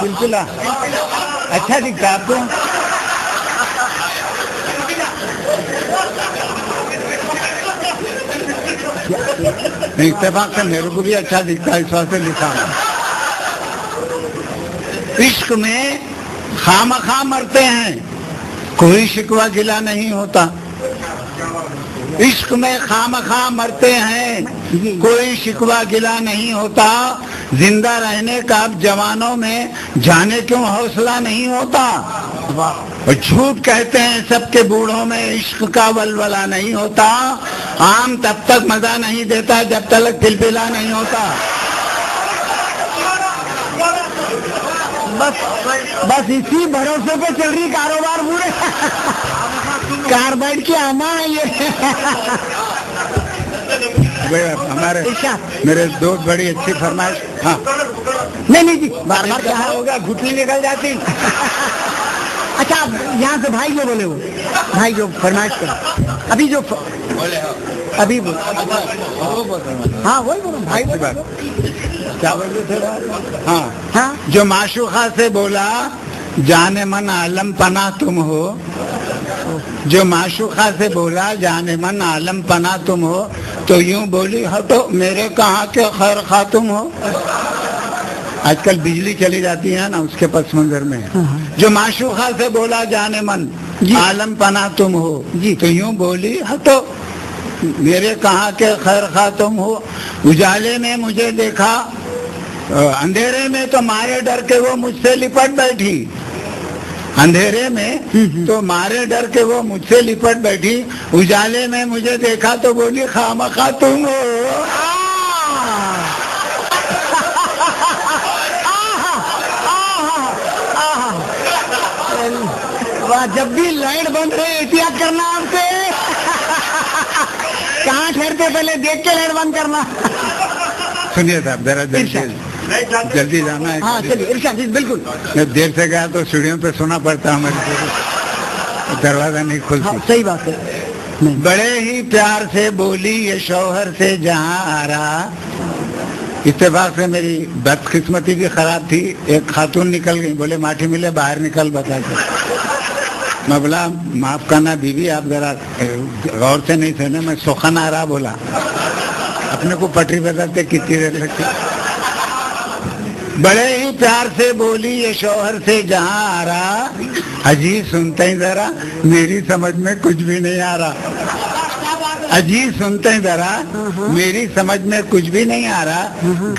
بالکل اچھا دکھتا آپ کو، اتفاق سے میرے کو بھی اچھا دکھتا ہے، اس واسطے لکھا ہوں۔ عشق میں خامخواہ مرتے ہیں، کوئی شکوہ گلہ نہیں ہوتا۔ عشق میں خامخواہ مرتے ہیں، کوئی شکوہ گلہ نہیں ہوتا۔ زندہ رہنے کا اب جوانوں میں جانے کیوں حوصلہ نہیں ہوتا۔ اور جھوٹ کہتے ہیں سب کے بوڑھوں میں عشق کا ولولہ نہیں ہوتا۔ آم تب تک مزہ نہیں دیتا جب تک پلپلا نہیں ہوتا۔ بس اسی بھروسے پہ چل رہی کاروبار پورے، کاربائڈ کی اما ہے یہ۔ ہمارے میرے دوست بڑی اچھی فرمائش، ہاں نہیں جی، بار بار کیا ہوگا، گھٹنی نکل جاتی۔ اچھا یہاں سے بھائی جو بولے، وہ بھائی جو فرمائش کر ابھی جو ابھی ہاں وہی بولو بھائی، کیا بولتے تھے؟ ہاں ہاں، جو معشوقہ سے بولا جانے من عالم پناہ تم ہو، جو معشوقہ سے بولا جانے من عالم پناہ تم ہو، تو یوں بولی ہٹو میرے کہاں کے خیر خواہ تم ہو۔ آج کل بجلی چلی جاتی ہے نا، اس کے پس منظر میں جو معشوقہ سے بولا جانے من عالم پناہ تم ہو، تو یوں بولی ہٹو میرے کہاں کے خیر خواہ تم ہو. اجالے میں مجھے دیکھا, اندھیرے میں تو مارے ڈر کے وہ مجھ سے لپٹ بیٹھی. اندھیرے میں تو مارے ڈر کے وہ مجھ سے لپٹ بیٹھی. اجالے میں مجھے دیکھا تو بولی خامخواہ تم ہو. جب بھی لائٹ بند رہے احتیاط کرنا آپ سے. کہاں ٹھہرتے پہلے دیکھ کے لائٹ بند کرنا. سنیے صاحب ذرا جلدی جانا ہے. ہاں چلیے ارشاد جی بالکل. جب دیر سے گیا تو سیڑھیوں پہ سونا پڑتا ہمارے, دروازہ نہیں کھلتا. صحیح بات ہے. بڑے ہی پیار سے بولی یہ شوہر سے جہاں آ رہا. اتفاق سے میری بدقسمتی بھی خراب تھی, ایک خاتون نکل گئی, بولے ماٹھی ملے باہر نکل بتا کے. میں بولا معاف کرنا بیوی آپ ذرا غور سے نہیں سنے, میں سخن آ رہا بولا. اپنے کو پٹری بتاتے کتنی دیر لگتی. بڑے ہی پیار سے بولی یہ شوہر سے جہاں آ رہا. اجی سنتے ہی ذرا میری سمجھ میں کچھ بھی نہیں آ رہا. اجی سنتے ہیں ذرا میری سمجھ میں کچھ بھی نہیں آ رہا.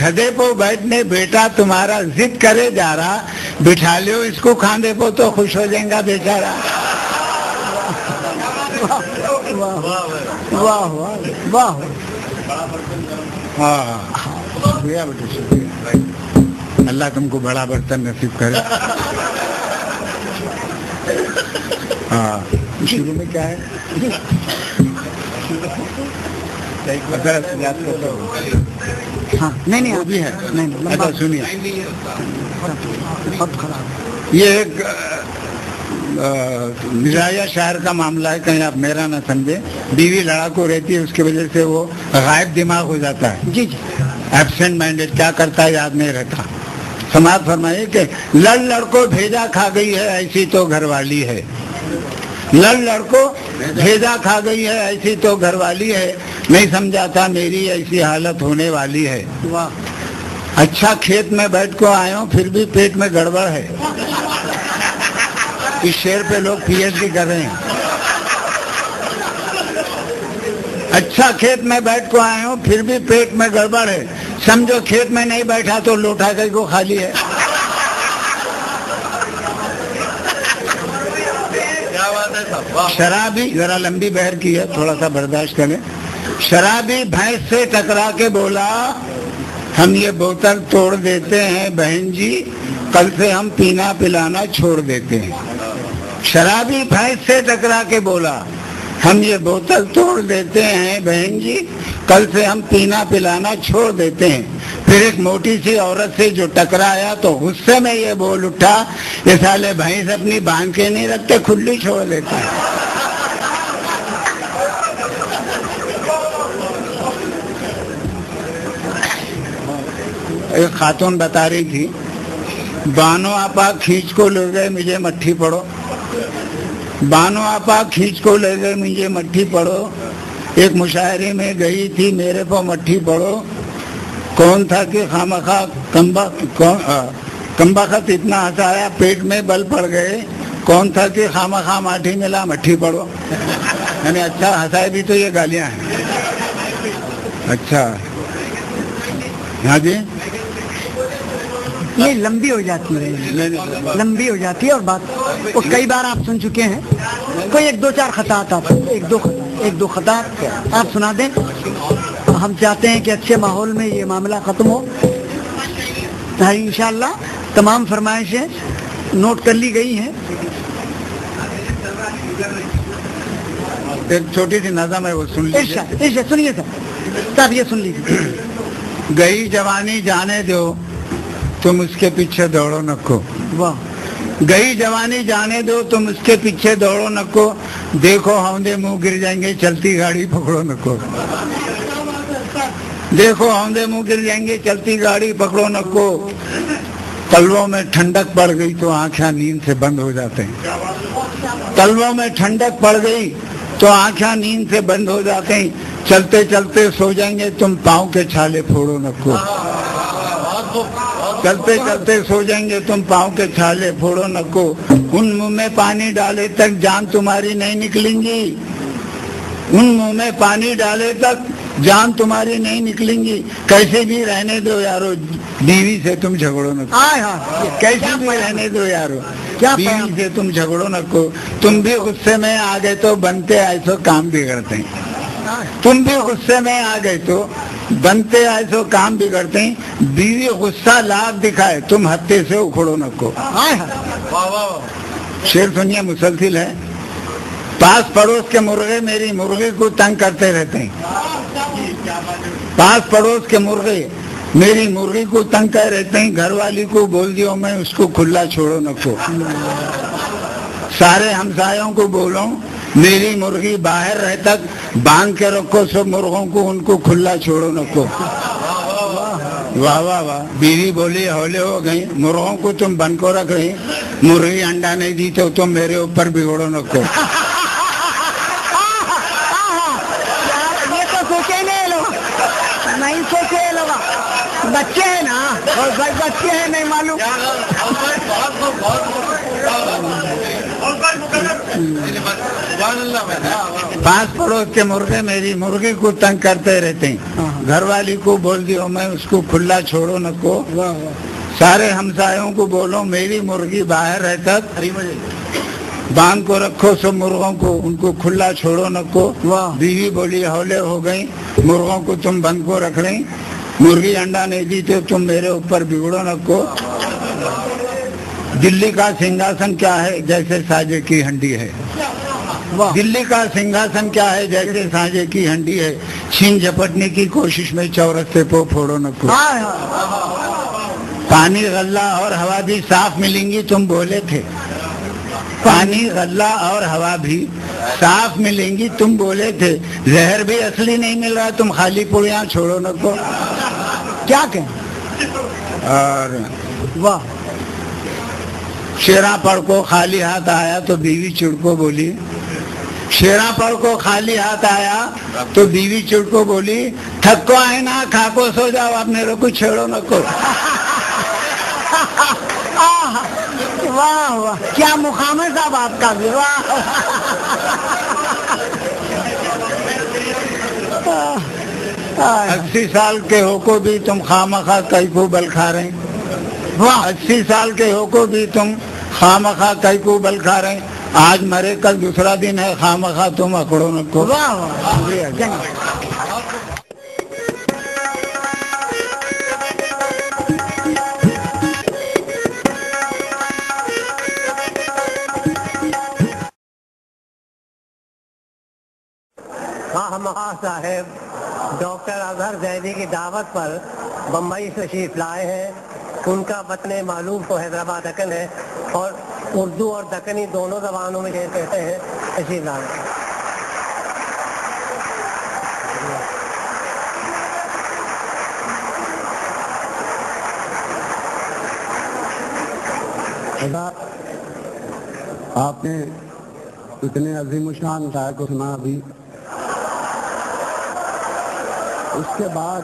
گدھے پہ بیٹھنے بیٹا تمہارا ضد کرے جا رہا. بٹھا لو اس کو کھاندے پہ تو خوش ہو جائیں گا بیچارہ. واہ واہ واہ. ہاں شکریہ بیٹا شکریہ. اللہ تم کو بڑا برتن نصیب کرے. ہاں شروع میں کیا ہے ہاں نہیں وہ بھی ہے. نہیں اچھا سنیے, بہت خراب. یہ ایک مزاحیہ شاعر کا معاملہ ہے, کہیں آپ میرا نہ سمجھے. بیوی لڑاکو رہتی ہے, اس کی وجہ سے وہ غائب دماغ ہو جاتا ہے. جی جی ایبسینٹ مائنڈیڈ, کیا کرتا ہے یاد نہیں رہتا. سماعت فرمائیے کہ لڑ کو بھیجا کھا گئی ہے ایسی تو گھر والی ہے. لڑ کو بھیجا کھا گئی ہے ایسی تو گھر والی ہے. نہیں سمجھا تھا میری ایسی حالت ہونے والی ہے. اچھا کھیت میں بیٹھ کو آئے ہوں پھر بھی پیٹ میں گڑبڑ ہے. اس شعر پہ لوگ پی ایچ ڈی کر رہے ہیں. اچھا کھیت میں بیٹھ کو آئے ہوں پھر بھی پیٹ میں گڑبڑ ہے. سمجھو کھیت میں نہیں بیٹھا تو لوٹا گئی کو خالی ہے. شرابی, ذرا لمبی بہر کی ہے تھوڑا سا برداشت کریں. شرابی بھینس سے ٹکرا کے بولا ہم یہ بوتل توڑ دیتے ہیں بہن جی, کل سے ہم پینا پلانا چھوڑ دیتے ہیں. شرابی بھینس سے ٹکرا کے بولا ہم یہ بوتل توڑ دیتے ہیں بہن جی, کل سے ہم پینا پلانا چھوڑ دیتے ہیں. پھر ایک موٹی سی عورت سے جو ٹکرایا تو غصے میں یہ بول اٹھا یہ سالے بھینس اپنی باندھ کے نہیں رکھتے, کھلی چھوڑ دیتے ہیں. ایک خاتون بتا رہی تھی, بانو آپا کھینچ کو لے گئے مجھے مٹھی پڑو. بانو آپا کھینچ کو لے گئے مجھے مٹھی پڑو. ایک مشاعرے میں گئی تھی میرے کو مٹھی پڑو. کون تھا کہ خامخواہ کمبخت اتنا ہنسایا پیٹ میں بل پڑ گئے. کون تھا کہ خامخواہ ماٹھی ملا مٹھی پڑو. یعنی اچھا ہنسائے بھی تو یہ گالیاں ہیں. اچھا ہاں جی یہ لمبی ہو جاتی ہے, لمبی ہو جاتی ہے. اور بات وہ کئی بار آپ سن چکے ہیں. کوئی ایک دو چار خطاط آپ ایک دو خطاط آپ سنا دیں. ہم چاہتے ہیں کہ اچھے ماحول میں یہ معاملہ ختم ہو. انشاءاللہ تمام فرمائشیں نوٹ کر لی گئی ہیں. ایک چھوٹی سی نظم ہے وہ سن لیجیے. سنیے صاحب یہ سن لیجیے. گئی جوانی جانے دو تم اس کے پیچھے دوڑو نکو. واہ. گئی جوانی جانے دو تم اس کے پیچھے دوڑو نکو. دیکھو ہوندے منہ گر جائیں گے چلتی گاڑی پکڑو نکو. دیکھو ہوندے منہ گر جائیں گے چلتی گاڑی پکڑو نکو. تلووں میں ٹھنڈک پڑ گئی تو آنکھیں نیند سے بند ہو جاتے ہیں. تلووں میں ٹھنڈک پڑ گئی تو آنکھیں نیند سے بند ہو جاتے ہیں. چلتے چلتے سو جائیں گے تم پاؤں کے چھالے پھوڑو نکو. چلتے چلتے سو جائیں گے تم پاؤں کے چھالے پھوڑو نکو. ان منہ میں پانی ڈالے تک جان تمہاری نہیں نکلیں گی. ان منہ میں پانی ڈالے تک جان تمہاری نہیں نکلیں گی. کیسے بھی رہنے دو یارو, بیوی سے تم جھگڑو نہ, کیسے بھی رہنے دو یارو, بیوی سے تم جھگڑو نہ کو. تم بھی غصے میں آ گئے تو بنتے ایسو کام بگڑتے ہیں. تم بھی غصے میں آ گئے تو بنتے ایسو کام بگڑتے ہیں. بیوی غصہ لاکھ دکھائے تم ہتھے سے اکھڑو نہ کو. شعر سنیے, مسلسل ہے. پاس پڑوس کے مرغے میری مرغی کو تنگ کرتے رہتے ہیں. پاس پڑوس کے مرغے میری مرغی کو تنگ کر رہتے ہیں. گھر والی کو بول دیو میں اس کو کھلا چھوڑو نہ کو. سارے ہمسایوں کو بولو میری مرغی باہر رہ تک باندھ کے رکھو سب مرغوں کو, ان کو کھلا چھوڑو نہ کو. واہ واہ واہ. بیوی بولی ہولے ہو گئی, مرغوں کو تم بند کو رکھ رہی, مرغی انڈا نہیں دی تو تم میرے اوپر بگڑو نہ کو. یہ تو سوچے نہیں سوچے لوگ, بچے ہیں نا, اور بھائی بچے ہیں نہیں معلوم. پاس پڑوس کے مرغے میری مرغی کو تنگ کرتے رہتے ہیں. گھر والی کو بول دیو میں اس کو کھلا چھوڑو نہ کو. سارے ہمسایوں کو بولو میری مرغی باہر رہ تک باندھ کو رکھو سب مرغوں کو, ان کو کھلا چھوڑو نہ کو. بیوی بولی ہولے ہو گئی, مرغوں کو تم بند کو رکھ رہی, مرغی انڈا نہیں دی تو تم میرے اوپر بگڑو نہ کو. دلی کا سنگھاسن کیا ہے جیسے ساجے کی ہنڈی ہے. دلی کا سنگھاسن کیا ہے جیسے ساجے کی ہنڈی ہے. چھین جھپٹنے کی کوشش میں چورستے پو پھوڑو نہ کو. پانی غلہ اور ہوا بھی صاف ملیں گی تم بولے تھے. پانی غلہ اور ہوا بھی صاف ملیں گی تم بولے تھے. زہر بھی اصلی نہیں مل رہا تم خالی پوڑیاں چھوڑو نہ کو. کیا کہیں. اور واہ. شیراں پڑھ کو خالی ہاتھ آیا تو بیوی چڑکو بولی. شیراں پڑھ کو خالی ہاتھ آیا تو بیوی چڑکو بولی, تھک کو آئے نا کھا کو سو جاؤ, اب میرے کو چھیڑو نہ کو. واہ واہ, کیا مقام ہے صاحب آپ کا بھی. واہ 80 سال کے ہو کو بھی تم خواہ کئی کو بل کھا رہے. 80 سال کے ہو کو بھی تم خواہ کئی کو بل کھا رہے. آج مرے کل دوسرا دن ہے, خواہ تم اکڑو نہ کو. خواہ صاحب ڈاکٹر اظہر زیدی کی دعوت پر بمبئی سے تشریف لائے ہیں. ان کا وطن معلوم تو حیدرآباد دکن ہے, اور اردو اور دکنی دونوں زبانوں میں کہتے ہیں. تشریف لائے. آپ نے اتنے عظیم الشان شاعر کو سنا ابھی, اس کے بعد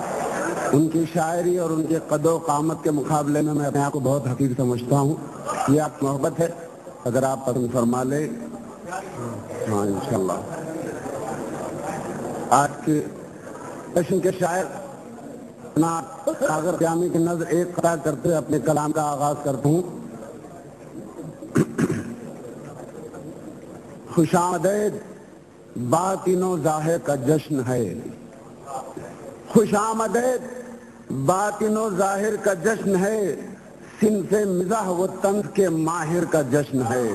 ان کی شاعری اور ان کے قد و قامت کے مقابلے میں اپنے آپ کو بہت حقیر سمجھتا ہوں. یہ آپ کی محبت ہے, اگر آپ پسند فرما لیں. ہاں انشاءاللہ. آج کے سیشن کے شاعر ساغر قیامی کی نظر ایک قطع کرتے ہوئے اپنے کلام کا آغاز کرتا ہوں. خوش آمدید باطن و ظاہر کا جشن ہے. خوش آمدید باطن و ظاہر کا جشن ہے. صنف مزاح و طنز کے ماہر کا جشن ہے.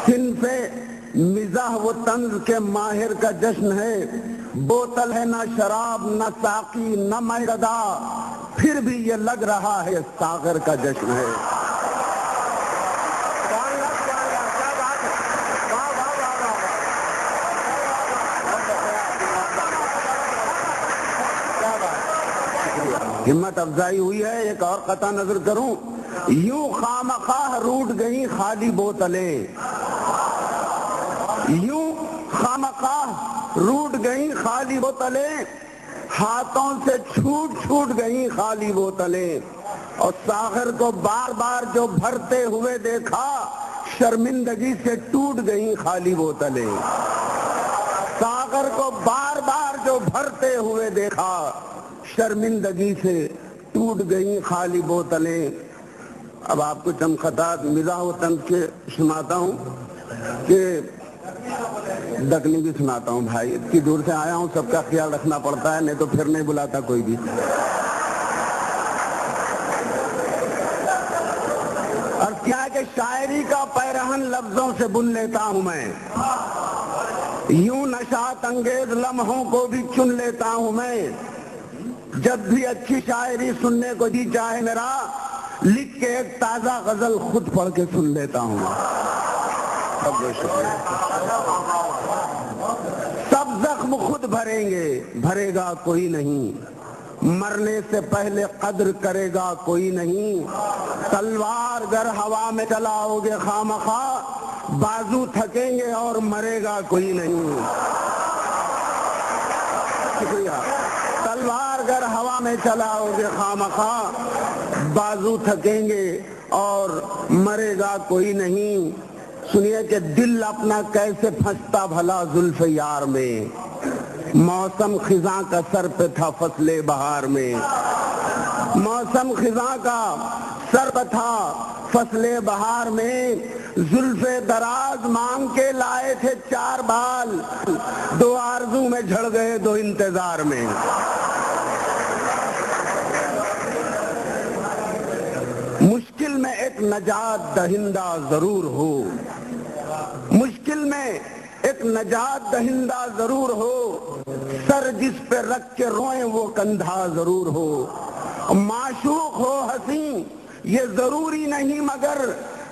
صنف مزاح و طنز کے ماہر کا جشن ہے. بوتل ہے نہ شراب نہ ساقی نہ میردا, پھر بھی یہ لگ رہا ہے ساغر کا جشن ہے. ہمت افزائی ہوئی ہے. ایک اور قطع نظر کروں. یوں خامخواہ روٹ گئی خالی بوتلیں, یوں خامخواہ روٹ گئی خالی بوتلیں, ہاتھوں سے چھوٹ گئی خالی بوتلیں, اور ساغر کو بار بار جو بھرتے ہوئے دیکھا شرمندگی سے ٹوٹ گئیں خالی بوتلیں، ساغر کو بار بار جو بھرتے ہوئے دیکھا، شرمندگی سے ٹوٹ گئیں خالی بوتلیں۔ اب آپ کو چند خطات مزاح و طنز کے سناتا ہوں کہ دکنی بھی سناتا ہوں بھائی، اتنی دور سے آیا ہوں، سب کا خیال رکھنا پڑتا ہے، نہیں تو پھر نہیں بلاتا کوئی بھی۔ اور کیا کہ شاعری کا پیرہن لفظوں سے بن لیتا ہوں میں، یوں نشاط انگیز لمحوں کو بھی چن لیتا ہوں میں، جب بھی اچھی شاعری سننے کو جی چاہے میرا، لکھ کے ایک تازہ غزل خود پڑھ کے سن لیتا ہوں۔ سب زخم خود بھریں گے، بھرے گا کوئی نہیں، مرنے سے پہلے قدر کرے گا کوئی نہیں، تلوار گر ہوا میں چلاؤ گے خامخواہ، بازو تھکیں گے اور مرے گا کوئی نہیں۔ شکریہ۔ تلوار گر ہوا میں چلاؤ گے خامخواہ، بازو تھکیں گے اور مرے گا کوئی نہیں۔ سنیے کہ دل اپنا کیسے پھنستا بھلا زلف یار میں، موسم خزاں کا سر پہ تھا فصل بہار میں، موسم خزاں کا سر پہ تھا فصل بہار میں، زلف دراز مانگ کے لائے تھے 4 بال، 2 آرزو میں جھڑ گئے 2 انتظار میں۔ مشکل میں ایک نجات دہندہ ضرور ہو، مشکل میں ایک نجات دہندہ ضرور ہو، سر جس پہ رکھ کے روئیں وہ کندھا ضرور ہو، معشوق ہو حسین یہ ضروری نہیں مگر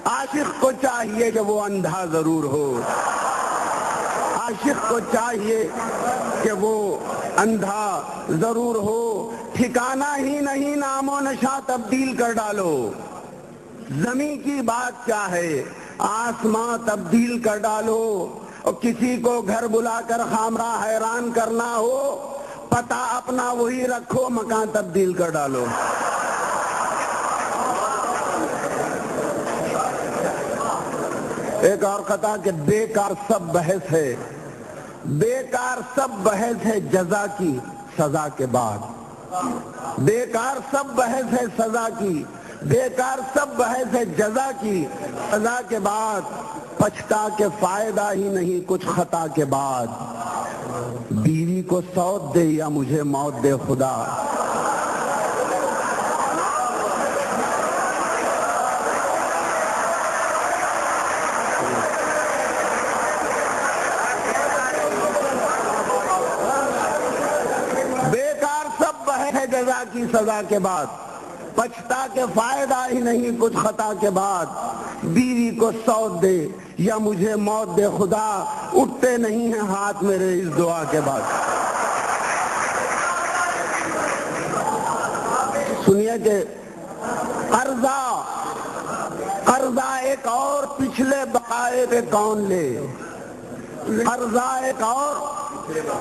عاشق کو چاہیے کہ وہ اندھا ضرور ہو، عاشق کو چاہیے کہ وہ اندھا ضرور ہو، ٹھکانہ ہی نہیں نام و نشاں تبدیل کر ڈالو، زمین کی بات کیا ہے آسماں تبدیل کر ڈالو، اور کسی کو گھر بلا کر خامراہ حیران کرنا ہو، پتہ اپنا وہی رکھو مکان تبدیل کر ڈالو۔ ایک اور خطا کہ بیکار سب بحث ہے، بیکار سب بحث ہے جزا کی سزا کے بعد، بیکار سب بحث ہے سزا کی، بیکار سب بحث ہے جزا کی سزا کے بعد، پچھتا کے فائدہ ہی نہیں کچھ خطا کے بعد، بیوی کو سوت دے یا مجھے موت دے خدا، بیکار سب بحث ہے جزا کی سزا کے بعد، پچھتا کے فائدہ ہی نہیں کچھ خطا کے بعد، بیوی کو سوت دے یا مجھے موت دے خدا، اٹھتے نہیں ہیں ہاتھ میرے اس دعا کے بعد۔ سنیے کہ قرضہ ایک اور پچھلے بقائے پہ کون لے، قرضہ ایک اور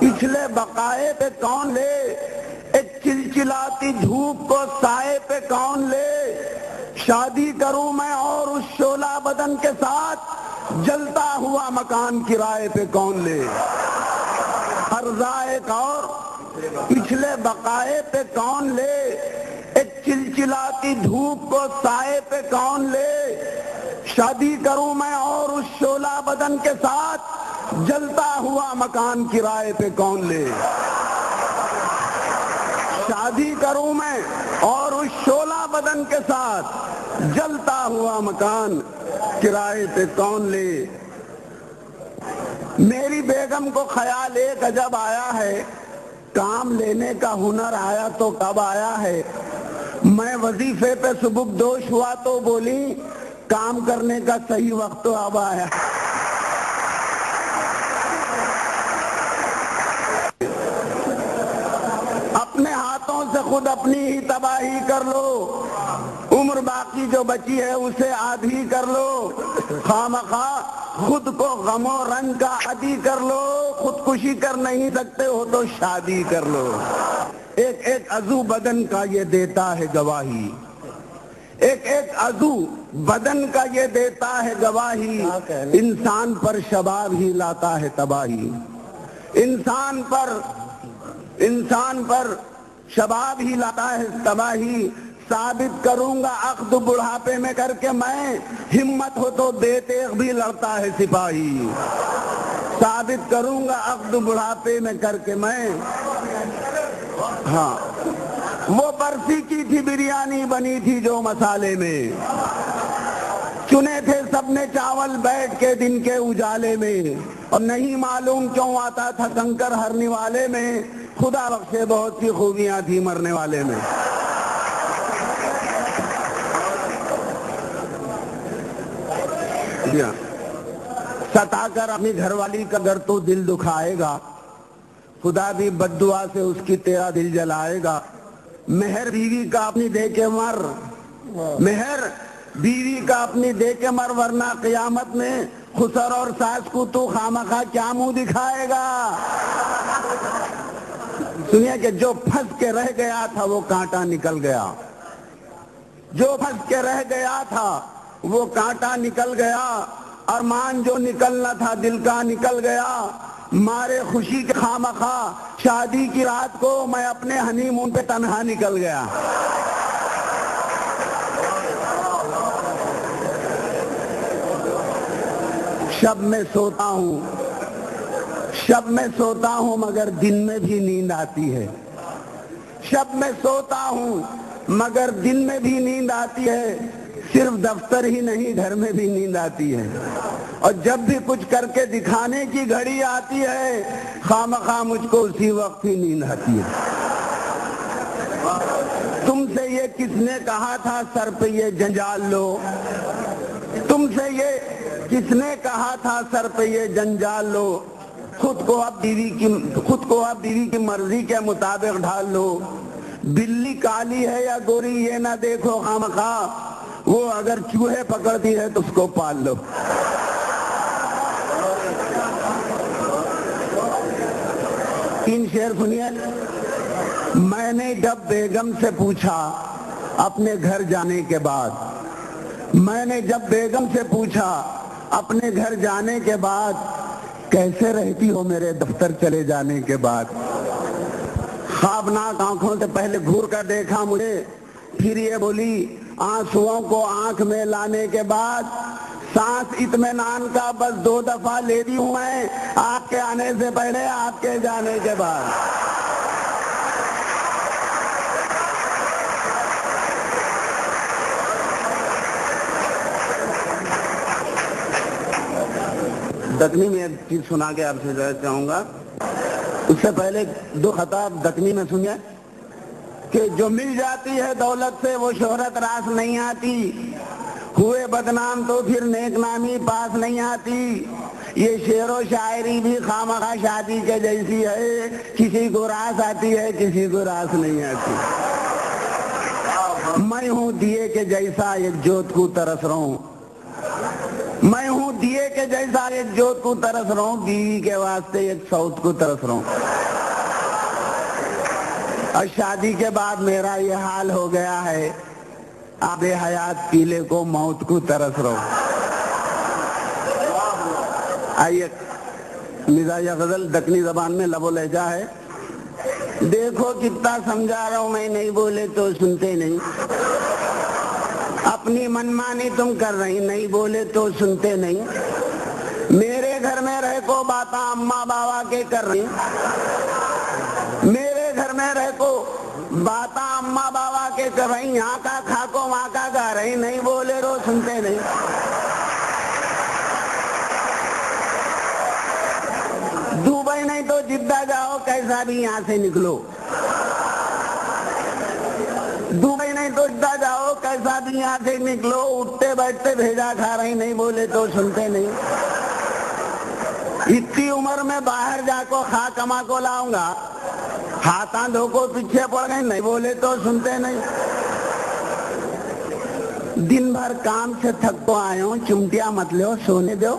پچھلے بقائے پہ کون لے، ایک چلچلاتی دھوپ کو سائے پہ کون لے، شادی کروں میں اور اس شعلہ بدن کے ساتھ، جلتا ہوا مکان کرائے پہ کون لے، قرضہ ایک اور پچھلے بقائے پہ کون لے، ایک چلچلاتی دھوپ کو سائے پہ کون لے، شادی کروں میں اور اس شعلہ بدن کے ساتھ، جلتا ہوا مکان کرائے پہ کون لے، شادی کروں میں اور اس شعلہ بدن کے ساتھ، جلتا ہوا مکان کرائے پہ کون لے۔ میری بیگم کو خیال ایک عجب آیا ہے، کام لینے کا ہنر آیا تو کب آیا ہے، میں وظیفے پہ سبکدوش ہوا تو بولی کام کرنے کا صحیح وقت تو اب آیا۔ اپنے ہاتھوں سے خود اپنی ہی تباہی کر لو، عمر باقی جو بچی ہے اسے آدھی کر لو، خامخواہ خود کو غم و رنج کا عادی کر لو، خودکشی کر نہیں سکتے ہو تو شادی کر لو۔ ایک عضو بدن کا یہ دیتا ہے گواہی، ایک ایک عضو بدن کا یہ دیتا ہے گواہی، انسان پر شباب ہی لاتا ہے تباہی، انسان پر شباب ہی لاتا ہے تباہی، ثابت کروں گا عقد بڑھاپے میں کر کے میں، ہمت ہو تو بے تیغ بھی لڑتا ہے سپاہی، ثابت کروں گا عقد بڑھاپے میں کر کے میں۔ ہاں وہ برسی کی تھی بریانی بنی تھی جو مسالے میں، چنے تھے سب نے چاول بیٹھ کے دن کے اجالے میں، اور نہیں معلوم کیوں آتا تھا کنکر ہر نوالے میں، خدا بخشے بہت سی خوبیاں تھی مرنے والے میں۔ ستا کر اپنی گھر والی کا گر تو دل دکھائے گا، خدا بھی بد دعا سے اس کی تیرا دل جلائے گا، مہر بیوی کا اپنی دے کے مر، مہر بیوی کا اپنی دے کے مر، ورنہ قیامت میں خسر اور ساس کو تو خامخواہ کیا منہ دکھائے گا۔ سنیے کہ جو پھنس کے رہ گیا تھا وہ کانٹا نکل گیا، جو پھنس کے رہ گیا تھا وہ کانٹا نکل گیا، ارمان جو نکلنا تھا دل کا نکل گیا، مارے خوشی کے خامخواہ شادی کی رات کو میں اپنے ہنی مون پہ تنہا نکل گیا۔ شب میں سوتا ہوں مگر دن میں بھی نیند آتی ہے، شب میں سوتا ہوں مگر دن میں بھی نیند آتی ہے، صرف دفتر ہی نہیں گھر میں بھی نیند آتی ہے، اور جب بھی کچھ کر کے دکھانے کی گھڑی آتی ہے خامخواہ مجھ کو اسی وقت ہی نیند آتی ہے۔ تم سے یہ کس نے کہا تھا سر پہ یہ جنجال لو، تم سے یہ کس نے کہا تھا سر پہ یہ جنجال لو، خود کو اب بیوی کی مرضی کے مطابق ڈھال لو، بلی کالی ہے یا گوری یہ نہ دیکھو خامخواہ، وہ اگر چوہے پکڑتی ہے تو اس کو پال لو۔ تین شعر سنیے۔ میں نے جب بیگم سے پوچھا اپنے گھر جانے کے بعد، میں نے جب بیگم سے پوچھا اپنے گھر جانے کے بعد، کیسے رہتی ہو میرے دفتر چلے جانے کے بعد، خوابناک آنکھوں سے پہلے گھور کر دیکھا مجھے، پھر یہ بولی آنسوؤں کو آنکھ میں لانے کے بعد، سانس اطمینان کا بس 2 دفعہ لے دی ہوں میں، آپ کے آنے سے پہلے آپ کے جانے کے بعد۔ دکنی میں ایک چیز سنا کے آپ سے چاہوں گا، اس سے پہلے 2 خطاب دکنی میں سنیے کہ جو مل جاتی ہے دولت سے وہ شہرت راس نہیں آتی، ہوئے بدنام تو پھر نیک نامی پاس نہیں آتی، یہ شعر و شاعری بھی خامخواہ شادی کے جیسی ہے، کسی کو راس آتی ہے کسی کو راس نہیں آتی۔ میں ہوں دیے کے جیسا ایک جوت کو ترس رہا ہوں، میں ہوں دیے کے جیسا ایک جوت کو ترس رہا ہوں، بیوی کے واسطے ایک سوت کو ترس رہا ہوں، اور شادی کے بعد میرا یہ حال ہو گیا ہے، آب حیات پیلے کو موت کو ترس رہا ہوں۔ آئیے مزاج غزل دکنی زبان میں لب و لہجہ ہے۔ دیکھو کتنا سمجھا رہا ہوں میں، نہیں بولے تو سنتے نہیں، اپنی منمانی تم کر رہی، نہیں بولے تو سنتے نہیں، میرے گھر میں رہ کو باتاں اماں باوا کے کر رہی، میرے گھر میں رہ کو باتاں اماں باوا کے کر رہی، یہاں کا کھا کو وہاں کا گا رہی، نہیں بولے رو سنتے نہیں۔ دبئی نہیں تو جدہ جاؤ کیسا بھی یہاں سے نکلو، دبئی نہیں تو جدہ جاؤ کیسا بھی یہاں سے نکلو، اٹھتے بیٹھتے بھیجا کھا رہی، نہیں بولے تو سنتے نہیں۔ اتنی عمر میں باہر جا کو خا کما کو لاؤں گا، ہاتھاں دھو کو پیچھے پڑ گئے، نہیں بولے تو سنتے نہیں۔ دن بھر کام سے تھک کو آئے ہوں، چمٹیاں مت لو، سونے دو۔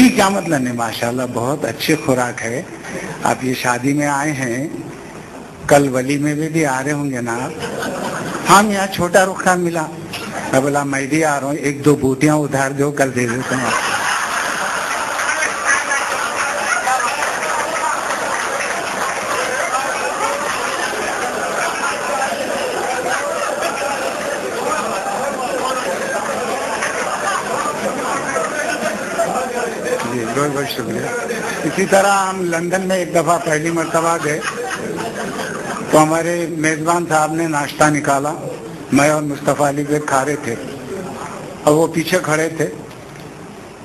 ٹھیک کیا مطلب نہیں، ماشاءاللہ بہت اچھی خوراک ہے. آپ یہ شادی میں آئے ہیں، کل ولی میں بھی آ رہے ہوں گے نا آپ. ہم یہاں چھوٹا رخا ملا، میں بولا میں بھی آ رہا ہوں، 1-2 بوٹیاں ادھار دو، کل دے دیتا ہوں. جی بہت بہت شکریہ. اسی طرح ہم لندن میں ایک دفعہ پہلی مرتبہ گئے تو ہمارے میزبان صاحب نے ناشتہ نکالا، میں اور مصطفیٰ علی بیگ کھا رہے تھے اور وہ پیچھے کھڑے تھے.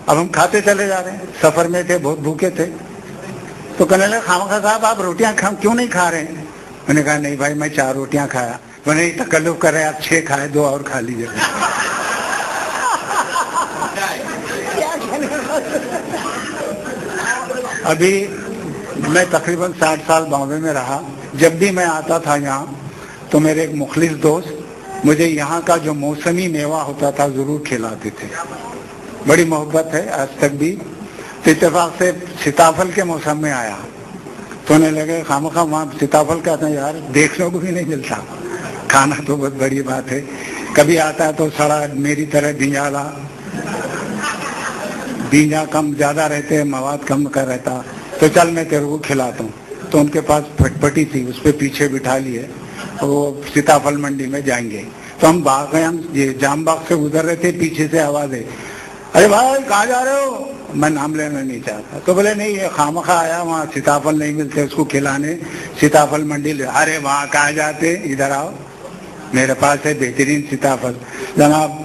اب ہم کھاتے چلے جا رہے ہیں، سفر میں تھے، بہت بھوکے تھے. تو کہنے لگے خامخواہ صاحب آپ روٹیاں کیوں نہیں کھا رہے ہیں؟ میں نے کہا نہیں بھائی میں 4 روٹیاں کھایا. میں نے تکلف کر رہے آپ 6 کھائے، 2 اور کھا لیجیے. ابھی میں تقریباً 60 سال بامبے میں رہا. جب بھی میں آتا تھا یہاں تو میرے ایک مخلص دوست مجھے یہاں کا جو موسمی میوہ ہوتا تھا ضرور کھلاتے تھے. بڑی محبت ہے آج تک بھی. تو اتفاق سے سیتافل کے موسم میں آیا تو انہیں لگے خامخواہ وہاں سیتافل کہتے ہیں یار دیکھنے کو بھی نہیں ملتا، کھانا تو بہت بڑی بات ہے. کبھی آتا ہے تو سڑا میری طرح بینجا کم زیادہ رہتے، مواد کم کا رہتا، تو چل میں تیرے کو کھلاتا ہوں. تو ان کے پاس پھٹپٹی تھی، اس پہ پیچھے بٹھا لیے، وہ سیتافل منڈی میں جائیں گے. تو ہم باغ یہ جام باغ سے گزر رہے تھے، پیچھے سے آواز ہے ارے بھائی کہاں جا رہے ہو؟ میں نام لینا نہیں چاہتا. تو بولے نہیں یہ خامخواہ آیا، وہاں سیتافل نہیں ملتے اس کو کھلانے، سیتافل منڈی لے. ارے وہاں کہاں جاتے، ادھر آؤ میرے پاس ہے بہترین سیتافل. جناب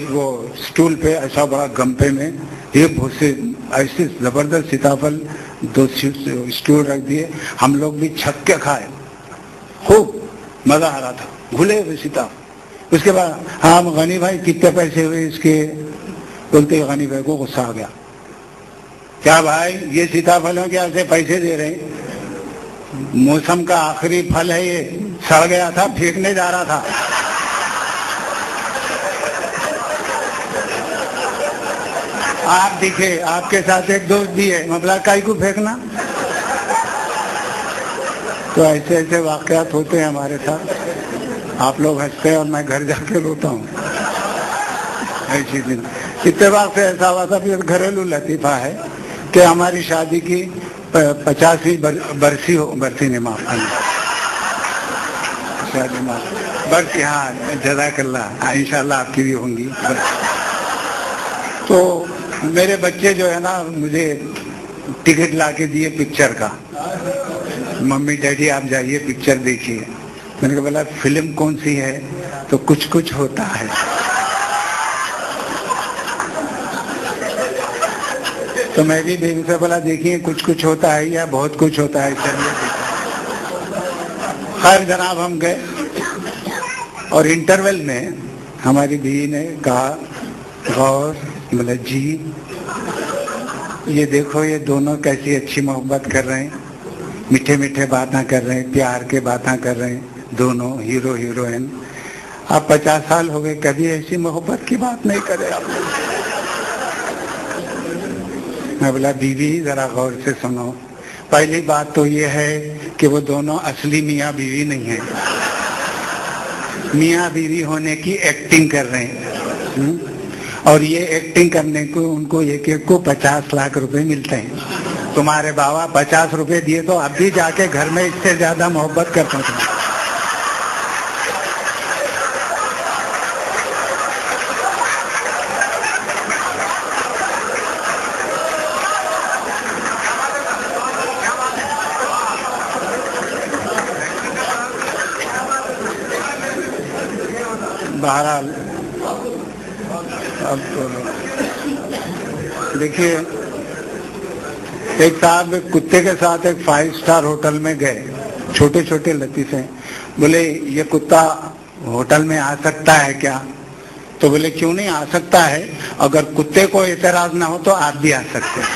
وہ سٹول پہ ایسا بڑا گمپے میں یہ بہت سے ایسے زبردست سیتافل 2 سٹول رکھ دیے. ہم لوگ بھی چھک کے کھائے، خوب مزہ آ رہا تھا، گھلے ہوئے سیتافل. اس کے بعد ہاں غنی بھائی کتنے پیسے ہوئے اس کے؟ بولتے غنی بھائی کو غصہ آ گیا، کیا بھائی یہ سیتافلوں کے ایسے پیسے دے رہے ہیں؟ موسم کا آخری پھل ہے، یہ سڑ گیا تھا، پھینکنے جا رہا تھا. آپ دیکھے آپ کے ساتھ ایک دوست بھی ہے، مطلب کائی کو پھینکنا. تو ایسے ایسے واقعات ہوتے ہیں ہمارے ساتھ. آپ لوگ ہنستے ہیں اور میں گھر جا کے روتا ہوں. ایسی دن اتفاق سے ایسا ہوا تھا. پھر گھریلو لطیفہ ہے کہ ہماری شادی کی 50ویں برسی نے معاف کرنا برسی. ہاں جزاک اللہ، انشاءاللہ آپ کی بھی ہوں گی. تو میرے بچے جو ہے نا مجھے ٹکٹ لا کے دیے پکچر کا، ممی ڈیڈی آپ جائیے پکچر دیکھیے. میں نے کہا بولا فلم کون سی ہے؟ تو کچھ ہوتا ہے. تو میں بھی بیوی سے بولا دیکھیے کچھ ہوتا ہے یا بہت کچھ ہوتا ہے. چلیے خیر جناب ہم گئے اور انٹرول میں ہماری بیوی نے کہا غور، بولا جی یہ دیکھو یہ دونوں کیسی اچھی محبت کر رہے ہیں، میٹھے میٹھے باتیں کر رہے ہیں، پیار کے باتیں کر رہے ہیں دونوں ہیرو ہیروئن. آپ 50 سال ہو گئے کبھی ایسی محبت کی بات نہیں کرے آپ. میں بولا بیوی ذرا غور سے سنو، پہلی بات تو یہ ہے کہ وہ دونوں اصلی میاں بیوی نہیں ہیں، میاں بیوی ہونے کی ایکٹنگ کر رہے ہیں. اور یہ ایکٹنگ کرنے کو ان کو ایک کو 50 لاکھ روپے ملتے ہیں. تمہارے بابا 50 روپے دیے تو اب بھی جا کے گھر میں اس سے زیادہ محبت کرتا ہوں. بہرحال اب دیکھیے ایک صاحب کتے کے ساتھ ایک 5 اسٹار ہوٹل میں گئے، چھوٹے چھوٹے لطیفے. بولے یہ کتا ہوٹل میں آ سکتا ہے کیا؟ تو بولے کیوں نہیں آ سکتا ہے، اگر کتے کو اعتراض نہ ہو تو آپ بھی آ سکتے ہیں.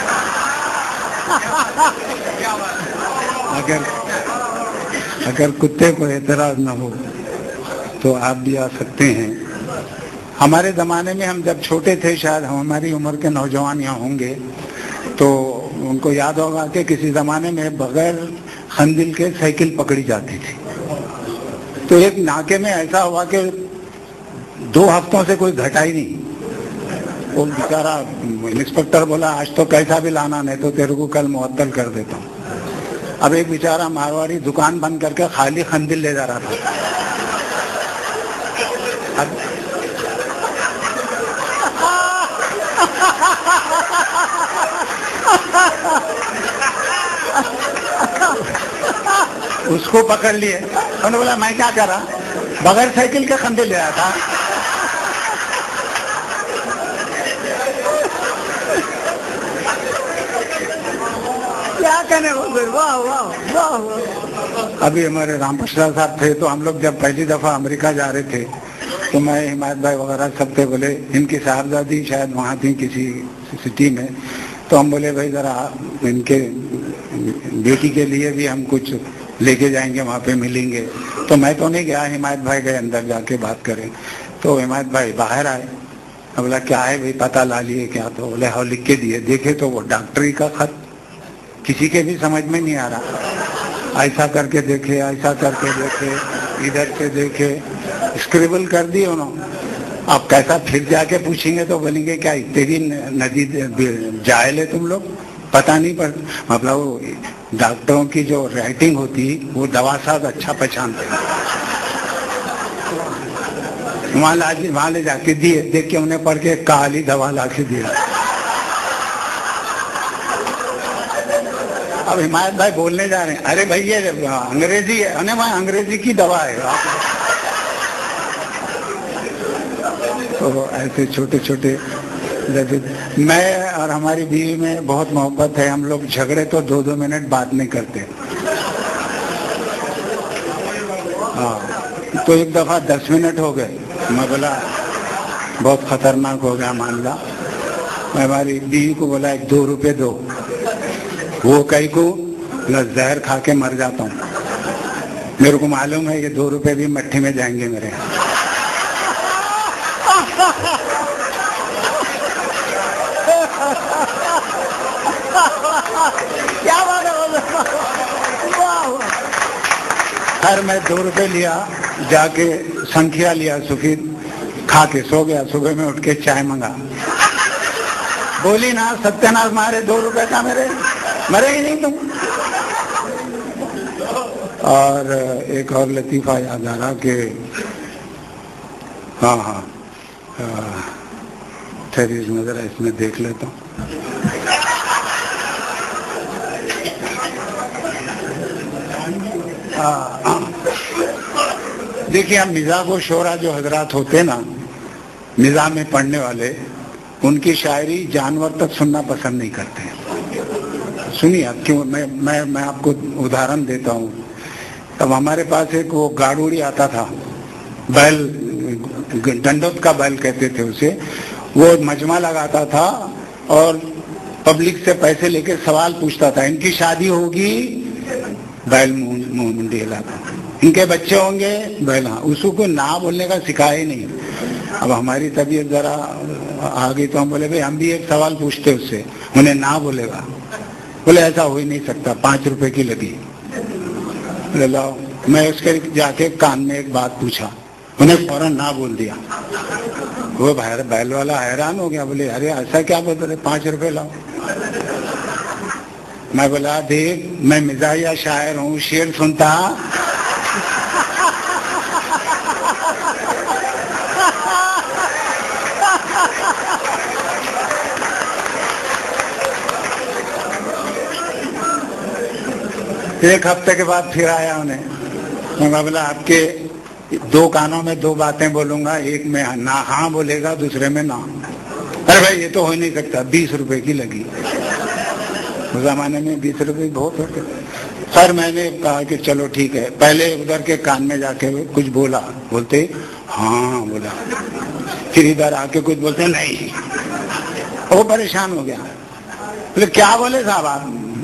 اگر کتے کو اعتراض نہ ہو تو آپ بھی آ سکتے ہیں. ہمارے زمانے میں ہم جب چھوٹے تھے، شاید ہماری عمر کے نوجوان یہاں ہوں گے، تو ان کو یاد ہوگا کہ کسی زمانے میں بغیر خندل کے سائیکل پکڑی جاتی تھی. تو ایک ناکے میں ایسا ہوا کہ 2 ہفتوں سے کوئی گھٹا ہی نہیں. وہ بیچارہ انسپیکٹر بولا آج تو کیسا بھی لانا، نہیں تو تیرے کو کل معطل کر دیتا ہوں. اب ایک بیچارہ مارواڑی دکان بند کر کے خالی خندل لے جا رہا تھا. اس کو پکڑ لیے. انہوں نے بولا میں کیا کر رہا، بغیر سائیکل کے خندل لے رہا تھا. کیا کہنے. ابھی ہمارے رام پرساد صاحب تھے، تو ہم لوگ جب پہلی دفعہ امریکہ جا رہے تھے تو میں حمایت بھائی وغیرہ سب تھے. بولے ان کی صاحبزادی شاید وہاں تھی کسی سٹی میں، تو ہم بولے بھائی ذرا ان کے بیٹی کے لیے بھی ہم کچھ لے کے جائیں گے، وہاں پہ ملیں گے. تو میں تو نہیں گیا، حمایت بھائی گئے اندر جا کے بات کریں. تو حمایت بھائی باہر آئے. بولا کیا ہے بھائی، پتہ لا لیے کیا؟ تو بولے ہاں لکھ کے دیے. دیکھے تو وہ ڈاکٹری کا خط، کسی کے بھی سمجھ میں نہیں آ رہا. ایسا کر کے دیکھے، ایسا کر کے دیکھے، ادھر سے دیکھے، اسکریبل کر دی انہوں. آپ کیسا پھر جا کے پوچھیں گے تو بولیں گے کیا اتنی ندی جاہل ہے تم لوگ، پتہ نہیں پڑتا. مطلب وہ ڈاکٹروں کی جو رائٹنگ ہوتی وہ دوا صاحب اچھا پہچانتے ہیں. وہاں لے جا کے دیے، دیکھ کے انہیں پڑھ کے کالی دوا لا کے دیا. اب حمایت بھائی بولنے جا رہے ہیں، ارے بھائی یہ انگریزی ہے. انہیں انگریزی کی دوا ہے. تو ایسے چھوٹے چھوٹے. میں اور ہماری بیوی میں بہت محبت ہے. ہم لوگ جھگڑے تو 2 منٹ بات نہیں کرتے. ہاں تو ایک دفعہ 10 منٹ ہو گئے. میں بولا بہت خطرناک ہو گیا معاملہ. میں ہماری بیوی کو بولا 2 روپے دو. وہ کہیں کو زہر کھا کے مر جاتا ہوں. میرے کو معلوم ہے یہ 2 روپے بھی مٹھی میں جائیں گے میرے. کیا بات ہے. خیر میں 2 روپے لیا، جا کے سنکھیا لیا، سفید کھا کے سو گیا. صبح میں اٹھ کے چائے منگا. بولی نا ستیہ مارے 2 روپے کا میرے، مرے ہی نہیں تم. اور ایک اور لطیفہ یاد آ رہا کہ ہاں ٹھہریے نظر ہے، اس میں دیکھ لیتا ہوں. دیکھیے ہم مزاح و شعرا جو حضرات ہوتے نا، مزاح میں پڑھنے والے، ان کی شاعری جانور تک سننا پسند نہیں کرتے ہیں. سنیے آپ کیوں. میں آپ کو ادھارن دیتا ہوں. اب ہمارے پاس ایک وہ گاڑوڑی آتا تھا، بیل، ڈنڈوت کا بیل کہتے تھے اسے. وہ مجمع لگاتا تھا اور پبلک سے پیسے لے کے سوال پوچھتا تھا. ان کی شادی ہوگی، بیل منڈی ہلاتا. ان کے بچے ہوں گے، بیل. ہاں اس کو نہ بولنے کا سکھایا ہی نہیں. اب ہماری طبیعت ذرا آ گئی تو ہم بولے بھائی ہم بھی ایک سوال پوچھتے اس سے، انہیں نہ بولے گا. بولے ایسا ہو ہی نہیں سکتا، 5 روپے کی لگی. بولے لاؤ. میں اس کے جا کے کان میں ایک بات پوچھا، انہیں فوراً نہ بول دیا. وہ بیل والا حیران ہو گیا. بولے ارے ایسا کیا بول رہے، 5 روپے لاؤ. میں بولا دیکھ میں مزاحیہ شاعر ہوں، شعر سنتا. ایک ہفتے کے بعد پھر آیا انہیں. میں بولا آپ کے 2 کانوں میں 2 باتیں بولوں گا، ایک میں نہ ہاں بولے گا، دوسرے میں نہ. ارے بھائی یہ تو ہو ہی نہیں سکتا، 20 روپے کی لگی. اس زمانے میں 20 روپے بہت ہوتے. سر میں نے کہا کہ چلو ٹھیک ہے. پہلے ادھر کے کان میں جا کے کچھ بولا، بولتے ہاں بولا. پھر ادھر آ کے کچھ بولتے نہیں. وہ پریشان ہو گیا. بولے کیا بولے صاحب آپ؟